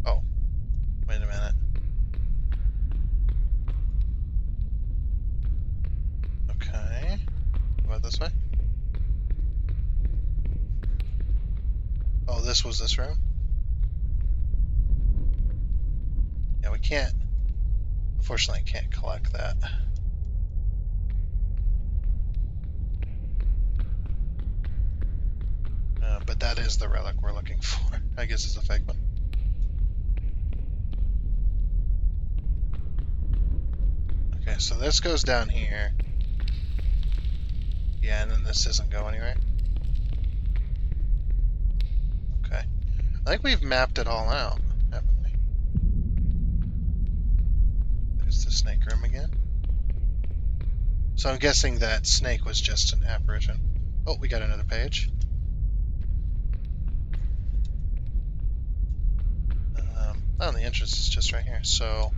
Oh, wait a minute. Okay. What about this way? Oh, this was this room? Yeah, we can't... Unfortunately, I can't collect that. But that is the relic we're looking for. I guess it's a fake one. Okay, so this goes down here. Yeah, and then this doesn't go anywhere. Okay. I think we've mapped it all out, haven't we? There's the snake room again. So I'm guessing that snake was just an apparition. Oh, we got another page. Oh, the entrance is just right here, so...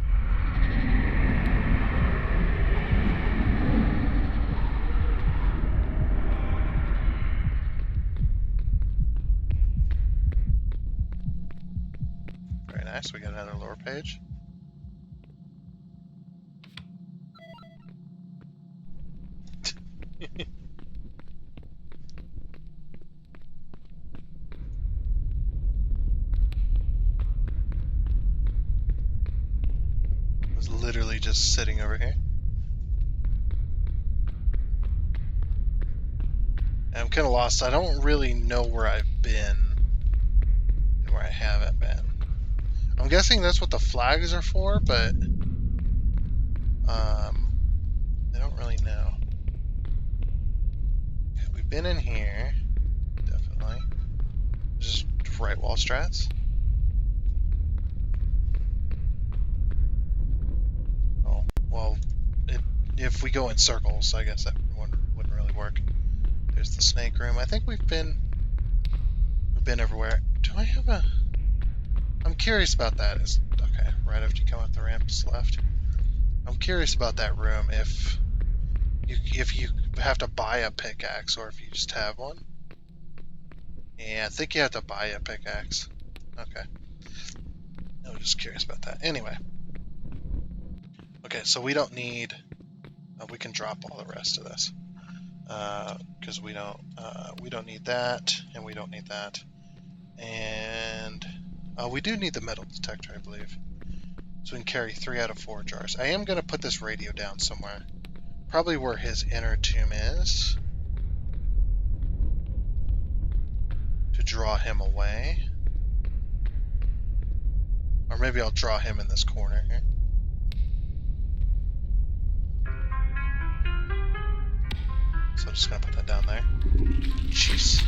Very nice, we got another lore page. Literally just sitting over here. And I'm kind of lost. I don't really know where I've been and where I haven't been. I'm guessing that's what the flags are for, but I don't really know. Okay, we've been in here, definitely. Just right wall strats. Well, if we go in circles, I guess that wouldn't really work. There's the snake room. I think we've been everywhere. Do I have a... I'm curious about that. Okay, right after you come up the ramps left. I'm curious about that room, if you have to buy a pickaxe or if you just have one. Yeah, I think you have to buy a pickaxe. Okay. I was just curious about that. Anyway. Okay, so we don't need... we can drop all the rest of this. Because we don't need that, and we don't need that. And... we do need the metal detector, I believe. So we can carry 3 out of 4 jars. I am going to put this radio down somewhere. Probably where his inner tomb is. To draw him away. Or maybe I'll draw him in this corner here. So I'm just going to put that down there. Jeez.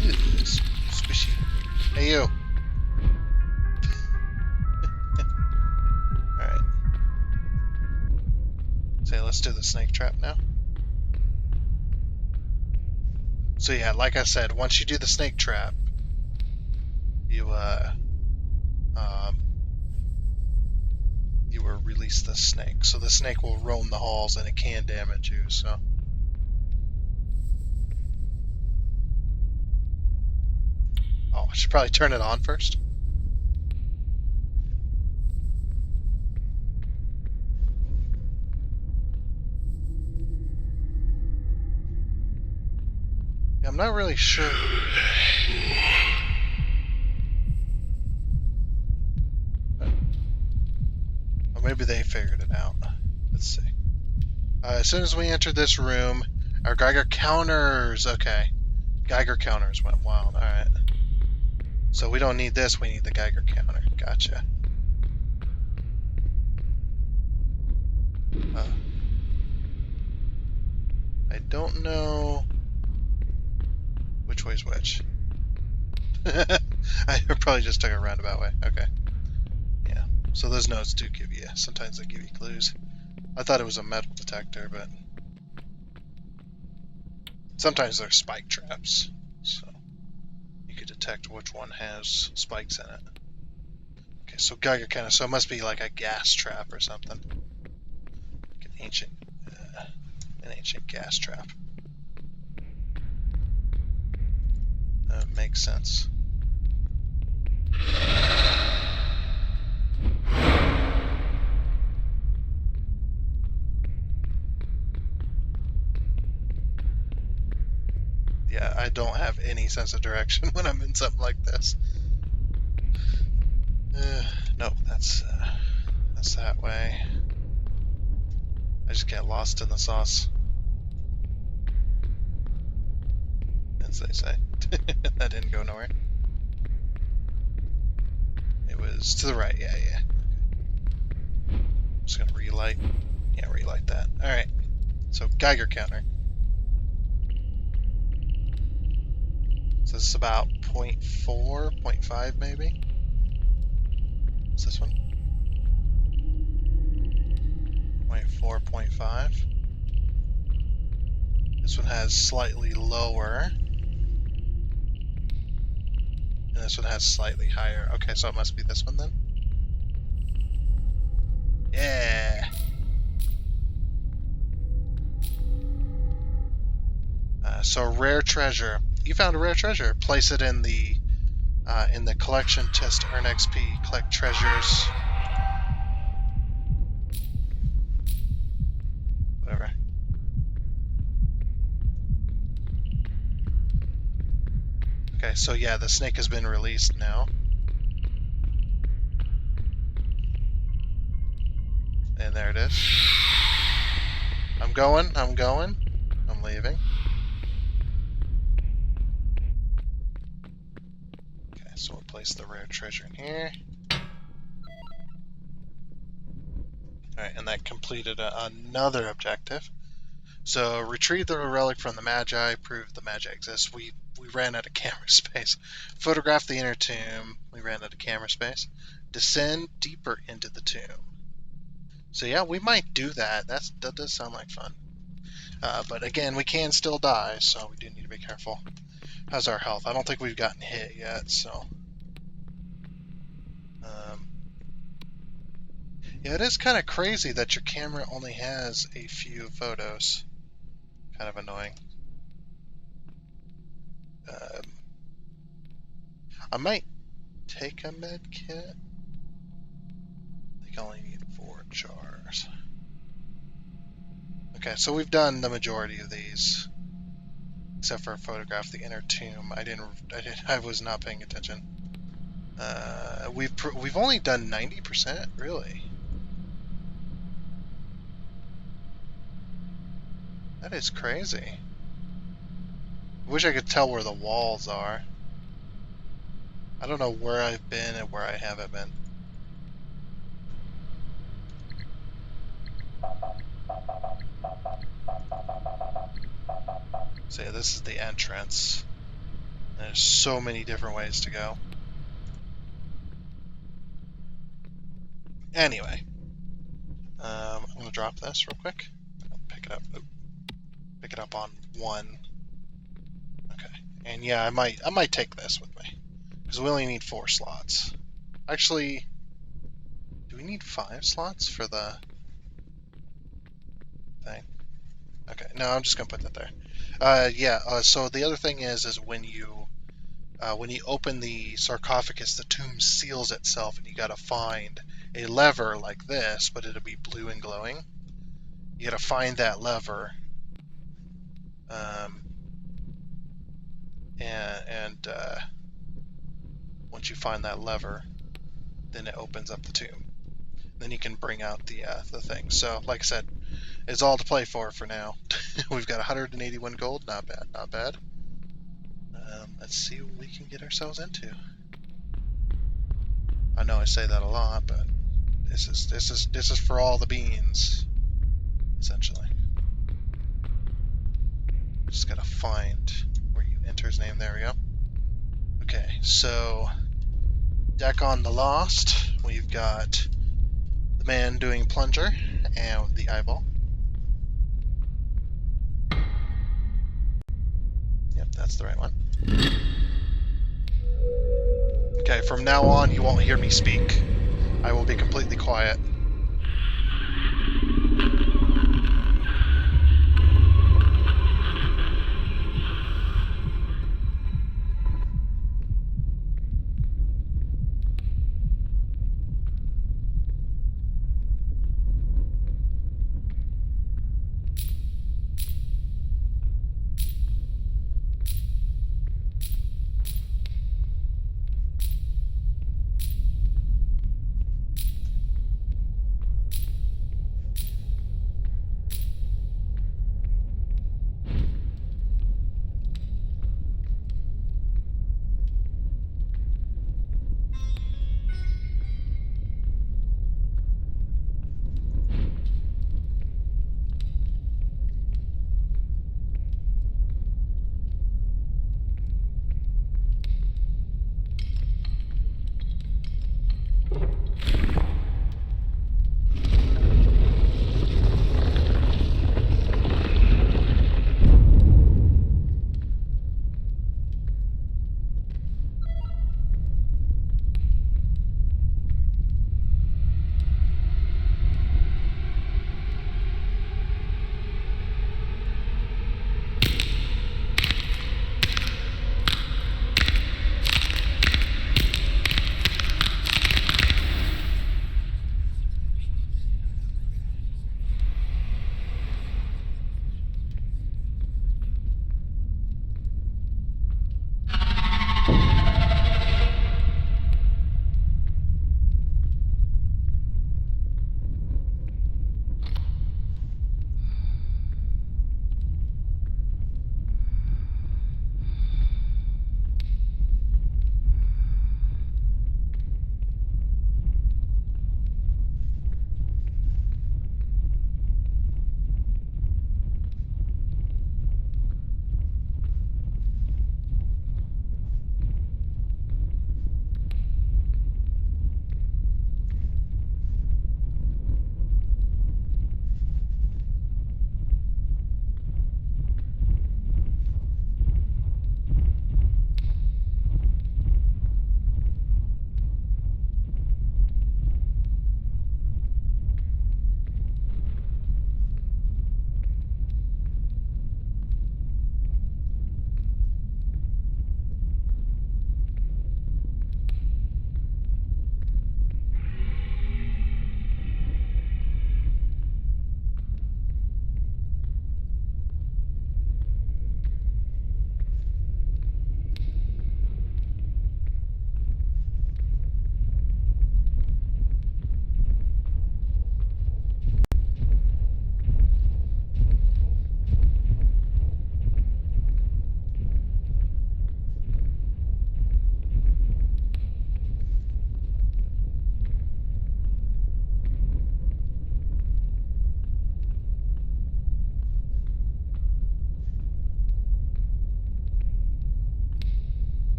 Ew, it's squishy. Hey, you. Alright. So let's do the snake trap now. So yeah, like I said, once you do the snake trap, you you will release the snake. So the snake will roam the halls and it can damage you. So I should probably turn it on first. Yeah, I'm not really sure. Or maybe they figured it out. Let's see. As soon as we entered this room, our Geiger counters. Okay. Geiger counters went wild. Alright. So we don't need this, we need the Geiger counter. Gotcha. I don't know which way's which. I probably just took a roundabout way. Okay. Yeah. So those notes do give you, sometimes they give you clues. I thought it was a metal detector, but sometimes they're spike traps. So you could detect which one has spikes in it. Okay, so Geiger counter, so it must be like a gas trap or something. Like an ancient gas trap. Makes sense. Yeah, I don't have any sense of direction when I'm in something like this. No, that's that way. I just get lost in the sauce, as they say. That didn't go nowhere. It was to the right, yeah. I'm just gonna relight. Yeah, relight that. Alright. So Geiger counter. So this is about 0.4, 0.5 maybe? What's this one? 0.4, 0.5. This one has slightly lower. And this one has slightly higher. Okay, so it must be this one then? Yeah! So rare treasure. You found a rare treasure. Place it in the collection chest. Earn XP. Collect treasures. Whatever. Okay, so yeah, the snake has been released now. And there it is. I'm going. I'm leaving. Okay, so we'll place the rare treasure in here. Alright, and that completed another objective. So, retrieve the relic from the mejai, prove the mejai exists. We ran out of camera space. Photograph the inner tomb. We ran out of camera space. Descend deeper into the tomb. So yeah, we might do that. That does sound like fun. But again, we can still die, so we do need to be careful. How's our health? I don't think we've gotten hit yet, so... yeah, it is kind of crazy that your camera only has a few photos. Kind of annoying. I might take a med kit. I think I only need 4 jars. Okay, so we've done the majority of these, except for photograph the inner tomb. I was not paying attention. We've only done 90%, really. That is crazy. I wish I could tell where the walls are. I don't know where I've been and where I haven't been. So yeah, this is the entrance. There's so many different ways to go. Anyway, I'm gonna drop this real quick. I'll pick it up. Pick it up on 1. Okay, and yeah, I might take this with me because we only need 4 slots. Actually, do we need 5 slots for the thing? Okay, no, I'm just gonna put that there. So the other thing is when you open the sarcophagus, the tomb seals itself, and you gotta find a lever like this, but it'll be blue and glowing. You gotta find that lever, um, and once you find that lever, then it opens up the tomb. Then you can bring out the thing. So, like I said, it's all to play for now. We've got 181 gold. Not bad, not bad. Let's see what we can get ourselves into. I know I say that a lot, but this is for all the beans, essentially. Just gotta find where you enter his name. There we go. Okay, so deck on the Lost. We've got the man doing plunger and the eyeball. Yep, that's the right one. Okay, from now on you won't hear me speak. I will be completely quiet.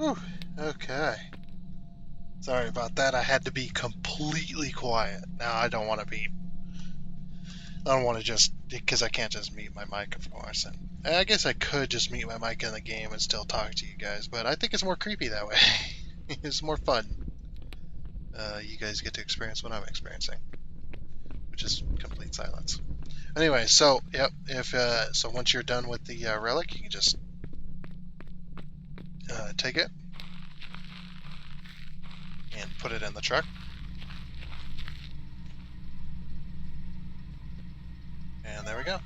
Whew. Okay. Sorry about that. I had to be completely quiet. Now I don't want to be. I don't want to just because I can't just mute my mic, of course. And I guess I could just mute my mic in the game and still talk to you guys, but I think it's more creepy that way. It's more fun. You guys get to experience what I'm experiencing, which is complete silence. Anyway, so yep, if so, once you're done with the relic, you can just take it and put it in the truck. And there we go.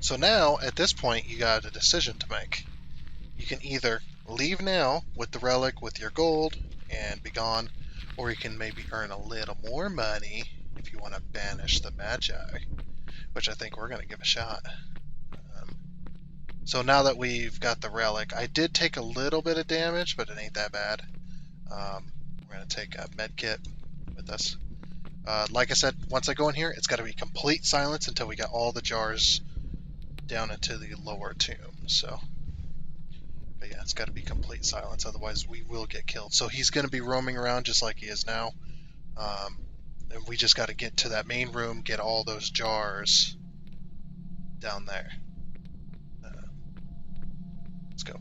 So now, at this point, you got a decision to make. You can either leave now with the relic with your gold and be gone, or you can maybe earn a little more money if you want to banish the mejai, which I think we're going to give a shot. So now that we've got the relic, I did take a little bit of damage, but it ain't that bad. We're going to take a med kit with us. Like I said, once I go in here, it's got to be complete silence until we get all the jars down into the lower tomb. So, but yeah, it's got to be complete silence, otherwise we will get killed. So he's going to be roaming around just like he is now. And we just got to get to that main room, get all those jars down there. Let's go.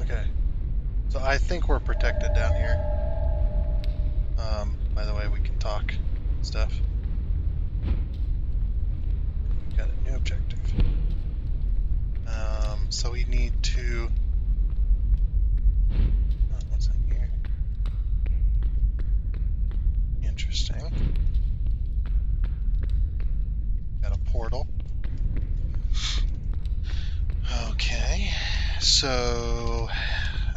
Okay. So I think we're protected down here. By the way, we can talk stuff. We've got a new objective. So we need to. Oh, what's in here? Interesting. Got a portal. Okay. So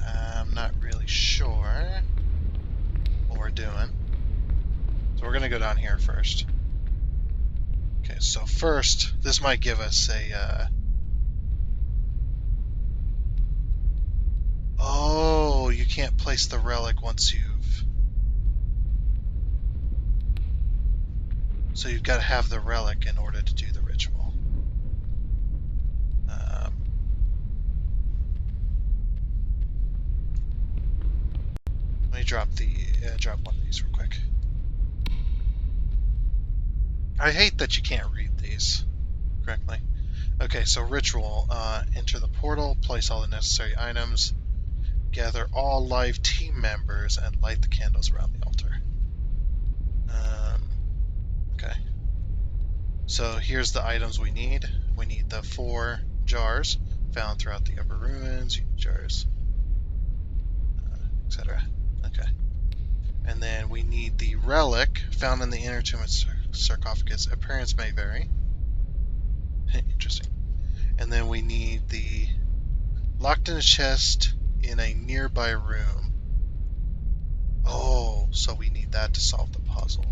I'm not really sure what we're doing. So we're gonna go down here first. Okay, so first, this might give us a. Oh, you can't place the relic once you've. So you've got to have the relic in order to do the ritual. Let me drop one of these real quick. I hate that you can't read these correctly. Okay, so ritual. Enter the portal, place all the necessary items, gather all live team members, and light the candles around the altar. Okay. So here's the items we need. We need the 4 jars found throughout the upper ruins, jars, etc. Okay. And then we need the relic found in the inner tomb sarcophagus. Appearance may vary. Interesting. And then we need the locked in a chest in a nearby room. Oh, so we need that to solve the puzzle.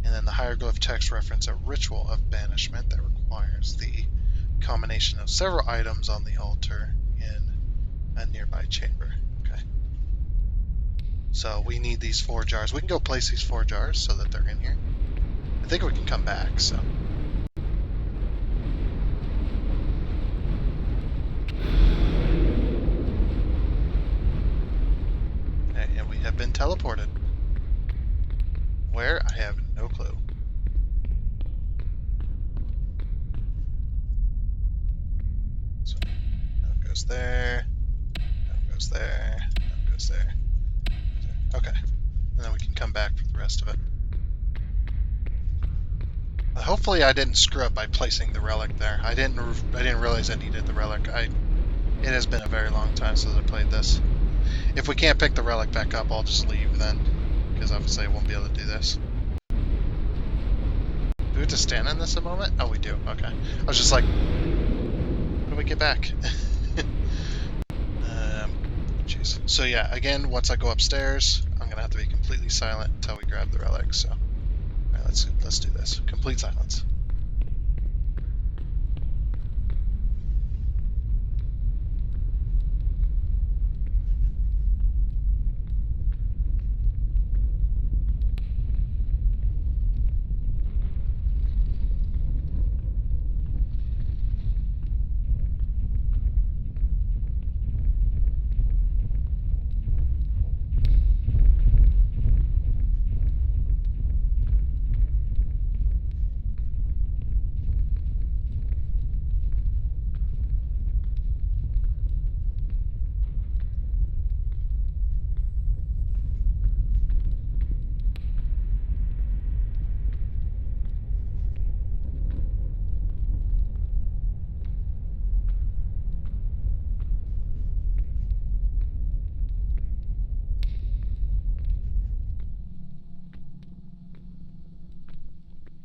And then the hieroglyph text reference a ritual of banishment that requires the combination of several items on the altar in a nearby chamber. Okay. So we need these 4 jars. We can go place these 4 jars so that they're in here. I think we can come back, so. have been teleported. Where? I have no clue. So, that goes there. That goes there. That goes there. Okay. And then we can come back for the rest of it. Hopefully I didn't screw up by placing the relic there. I didn't realize I needed the relic. It has been a very long time since I played this. If we can't pick the relic back up, I'll just leave then, because obviously I won't be able to do this. Do we have to stand in this a moment? Oh, we do. Okay. I was just like, how do we get back? Jeez. So yeah, again, once I go upstairs, I'm gonna have to be completely silent until we grab the relic. So, all right, let's do this. Complete silence.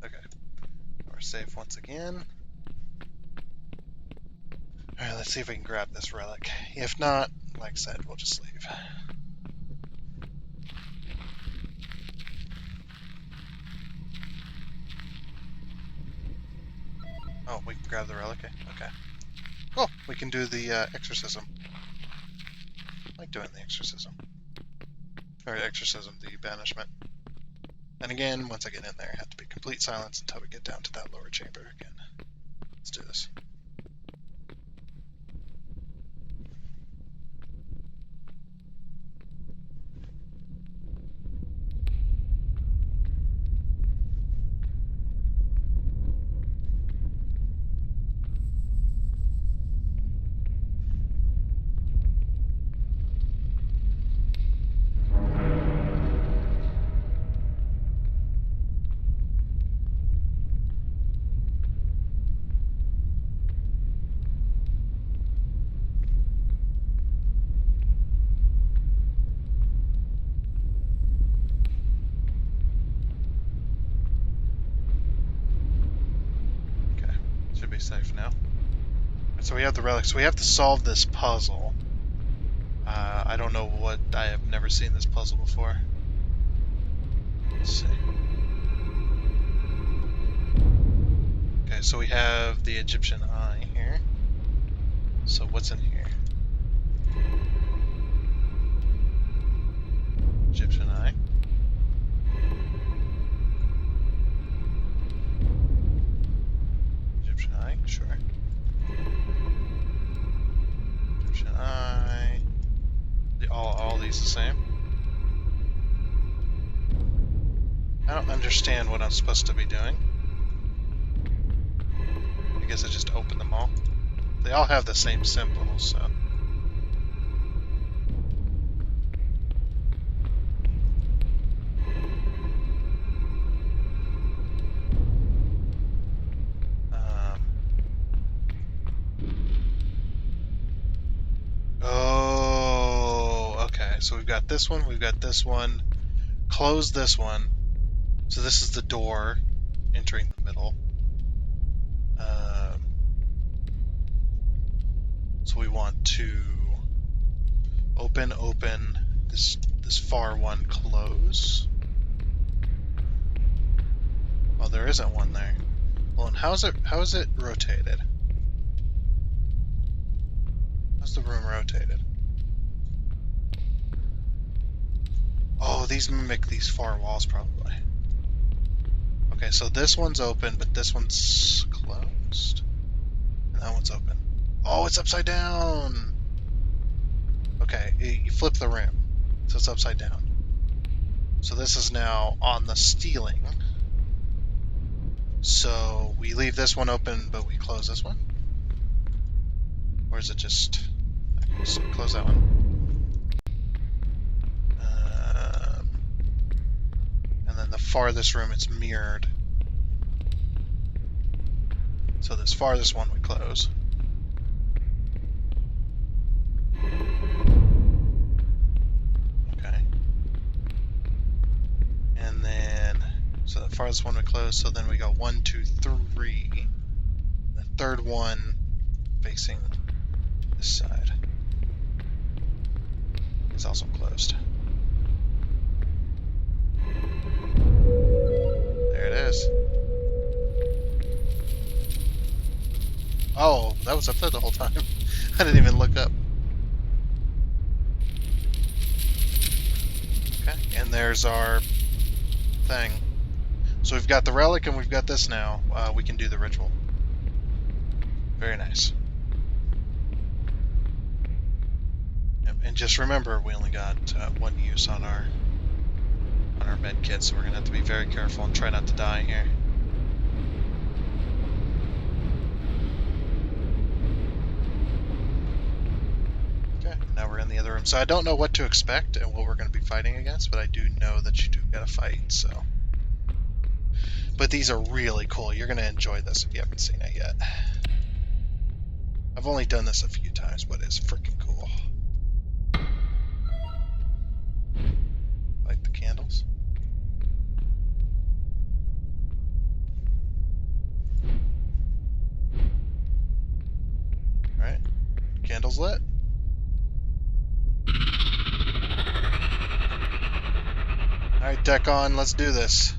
Okay. We're safe once again. Alright, let's see if we can grab this relic. If not, like I said, we'll just leave. Oh, we can grab the relic? Okay. Oh, we can do the exorcism. I like doing the exorcism. Or exorcism, the banishment. And again, once I get in there, I have to be complete silence until we get down to that lower chamber again. Let's do this. Should be safe now. So we have the relics. So we have to solve this puzzle. I don't know what... I have never seen this puzzle before. Let's see. Okay, so we have the Egyptian eye here. So what's in here? Egyptian eye. Egyptian eye, sure. Egyptian eye. All these the same? I don't understand what I'm supposed to be doing. I guess I just open them all. They all have the same symbol, so... Oh, okay. So we've got this one. Close this one. So this is the door entering the middle. So we want to open this far one, close. Oh, there isn't one there. Well, and how is it rotated? How's the room rotated? Oh, these mimic these far walls, probably. Okay, so this one's open, but this one's closed. And that one's open. Oh, it's upside down! Okay, you flip the room, so it's upside down. So this is now on the stealing. So we leave this one open, but we close this one? Or is it just... close that one. And then the farthest room, it's mirrored. So this farthest one we close. Okay. And then, so the farthest one we close, so then we go 1, 2, 3. The third one facing this side is also closed. There it is. Oh, that was up there the whole time. I didn't even look up. Okay, and there's our thing. So we've got the relic and we've got this now. We can do the ritual. Very nice. Yep, and just remember, we only got one use on our med kit, so we're gonna have to be very careful and try not to die here. Okay, now we're in the other room. So I don't know what to expect and what we're going to be fighting against, but I do know that you do gotta fight, so. But these are really cool. You're gonna enjoy this if you haven't seen it yet. I've only done this a few times, but it's freaking cool. Light the candles. Alright, candles lit. Alright, deck on, let's do this.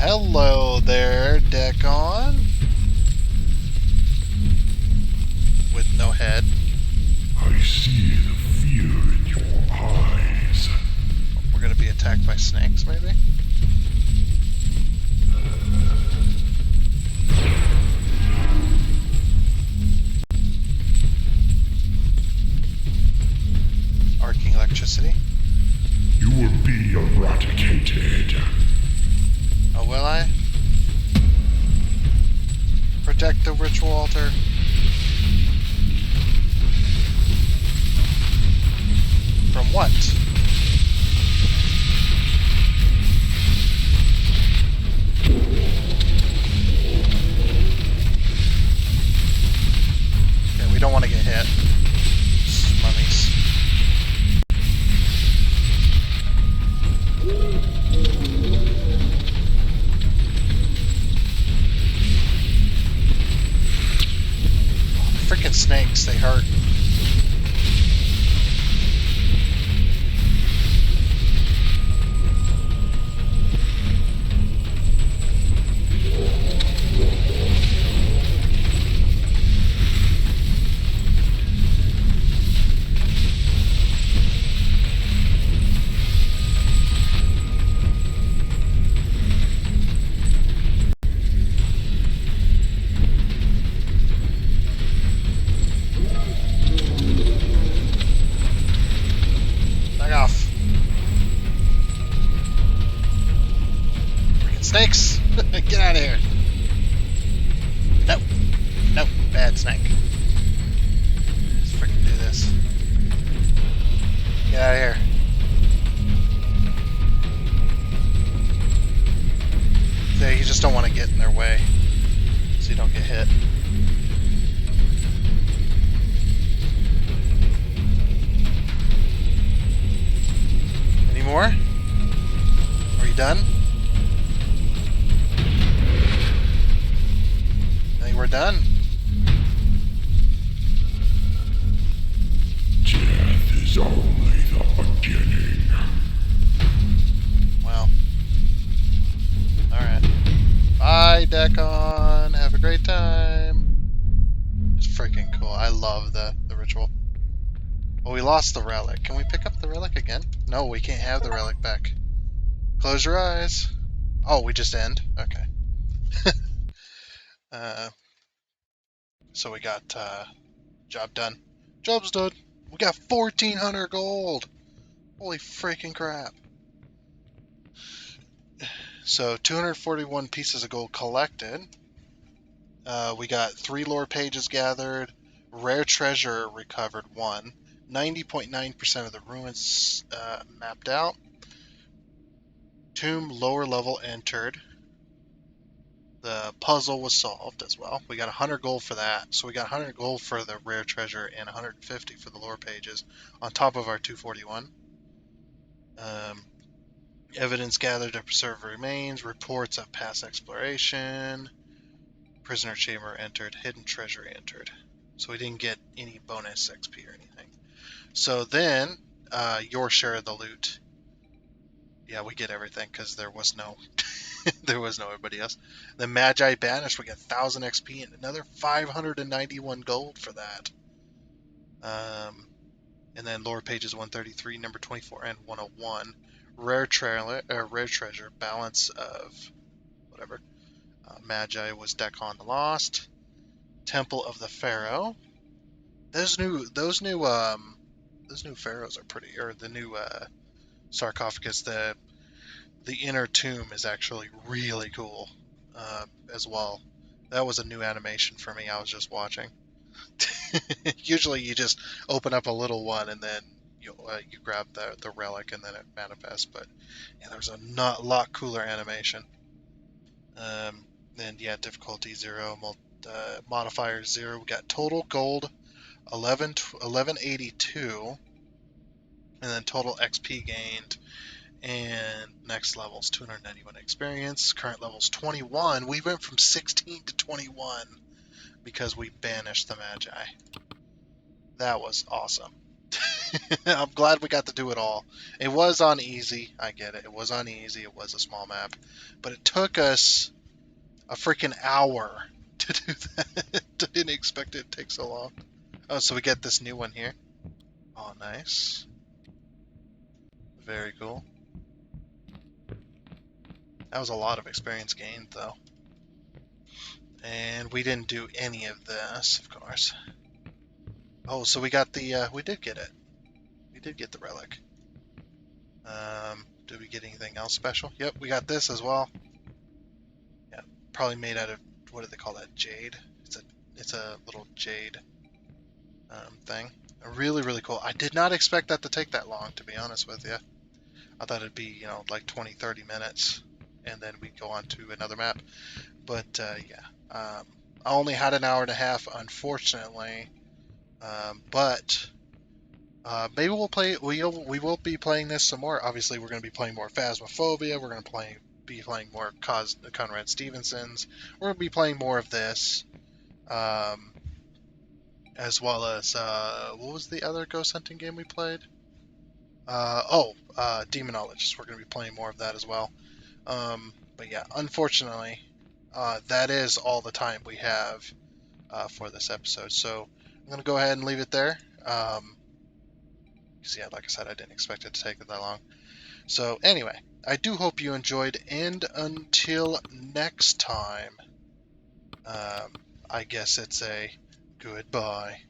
Hello there, Decon. With no head. I see the fear in your eyes. We're gonna be attacked by snakes, maybe? Arcing electricity. You will be eradicated. Oh, will I? Protect the ritual altar. From what? Okay, we don't want to get hit. Mummies. Freaking snakes, they hurt. Snakes! Get out of here! Nope. Nope. Bad snake. Let's freaking do this. Get out of here. You just don't want to get in their way, so you don't get hit. Any more? Are you done? We're done. Death is only the beginning. Well, freaking cool. I love the ritual. Well, we lost the relic. Can we pick up the relic again? No, we can't have the relic back. Close your eyes. Oh, we just end? Okay. Uh, so we got job done. Job's done. We got 1,400 gold. Holy freaking crap. So 241 pieces of gold collected. We got 3 lore pages gathered. Rare treasure recovered 1. 90.9% of the ruins mapped out. Tomb lower level entered. The puzzle was solved as well. We got 100 gold for that. So we got 100 gold for the rare treasure and 150 for the lore pages on top of our 241. Evidence gathered to preserve remains. Reports of past exploration. Prisoner chamber entered. Hidden treasure entered. So we didn't get any bonus XP or anything. So then, your share of the loot. Yeah, we get everything because there was no there was no everybody else. The Magi Banish, we get 1,000 XP and another 591 gold for that. And then lore pages 133, number 24, and 101. Rare treasure, balance of whatever. Magi was Decon the Lost. Temple of the Pharaoh. Those new pharaohs are pretty, or the new sarcophagus. The inner tomb is actually really cool as well. That was a new animation for me. I was just watching. Usually, you just open up a little one and then you grab the relic and then it manifests. But yeah, there's a lot cooler animation. And yeah, difficulty 0, modifier 0. We got total gold 1182, and then total XP gained. And next level's 291 experience. Current level's 21. We went from 16 to 21 because we banished the Magi. That was awesome. I'm glad we got to do it all. It was on easy. I get it. It was on easy. It was a small map. But it took us a freaking hour to do that. I didn't expect it to take so long. Oh, so we get this new one here. Oh, nice. Very cool. That was a lot of experience gained, though. And we didn't do any of this, of course. Oh, so we got the, we did get it. We did get the relic. Did we get anything else special? Yep, we got this as well. Yeah, probably made out of, what do they call that? Jade? It's a little jade thing. Really cool. I did not expect that to take that long, to be honest with you. I thought it'd be, like 20, 30 minutes, and then we'd go on to another map. But, yeah. I only had an hour and a half, unfortunately. But maybe we'll play. We will be playing this some more. Obviously, we're going to be playing more Phasmophobia. We're going to be playing more Conrad Stevenson's. We're going to be playing more of this, as well as what was the other ghost hunting game we played? Demonologist. We're going to be playing more of that as well. But yeah, unfortunately, that is all the time we have for this episode. So I'm going to go ahead and leave it there. Because, yeah, like I said, I didn't expect it to take that long. So, anyway, I do hope you enjoyed, and until next time, I guess it's a goodbye.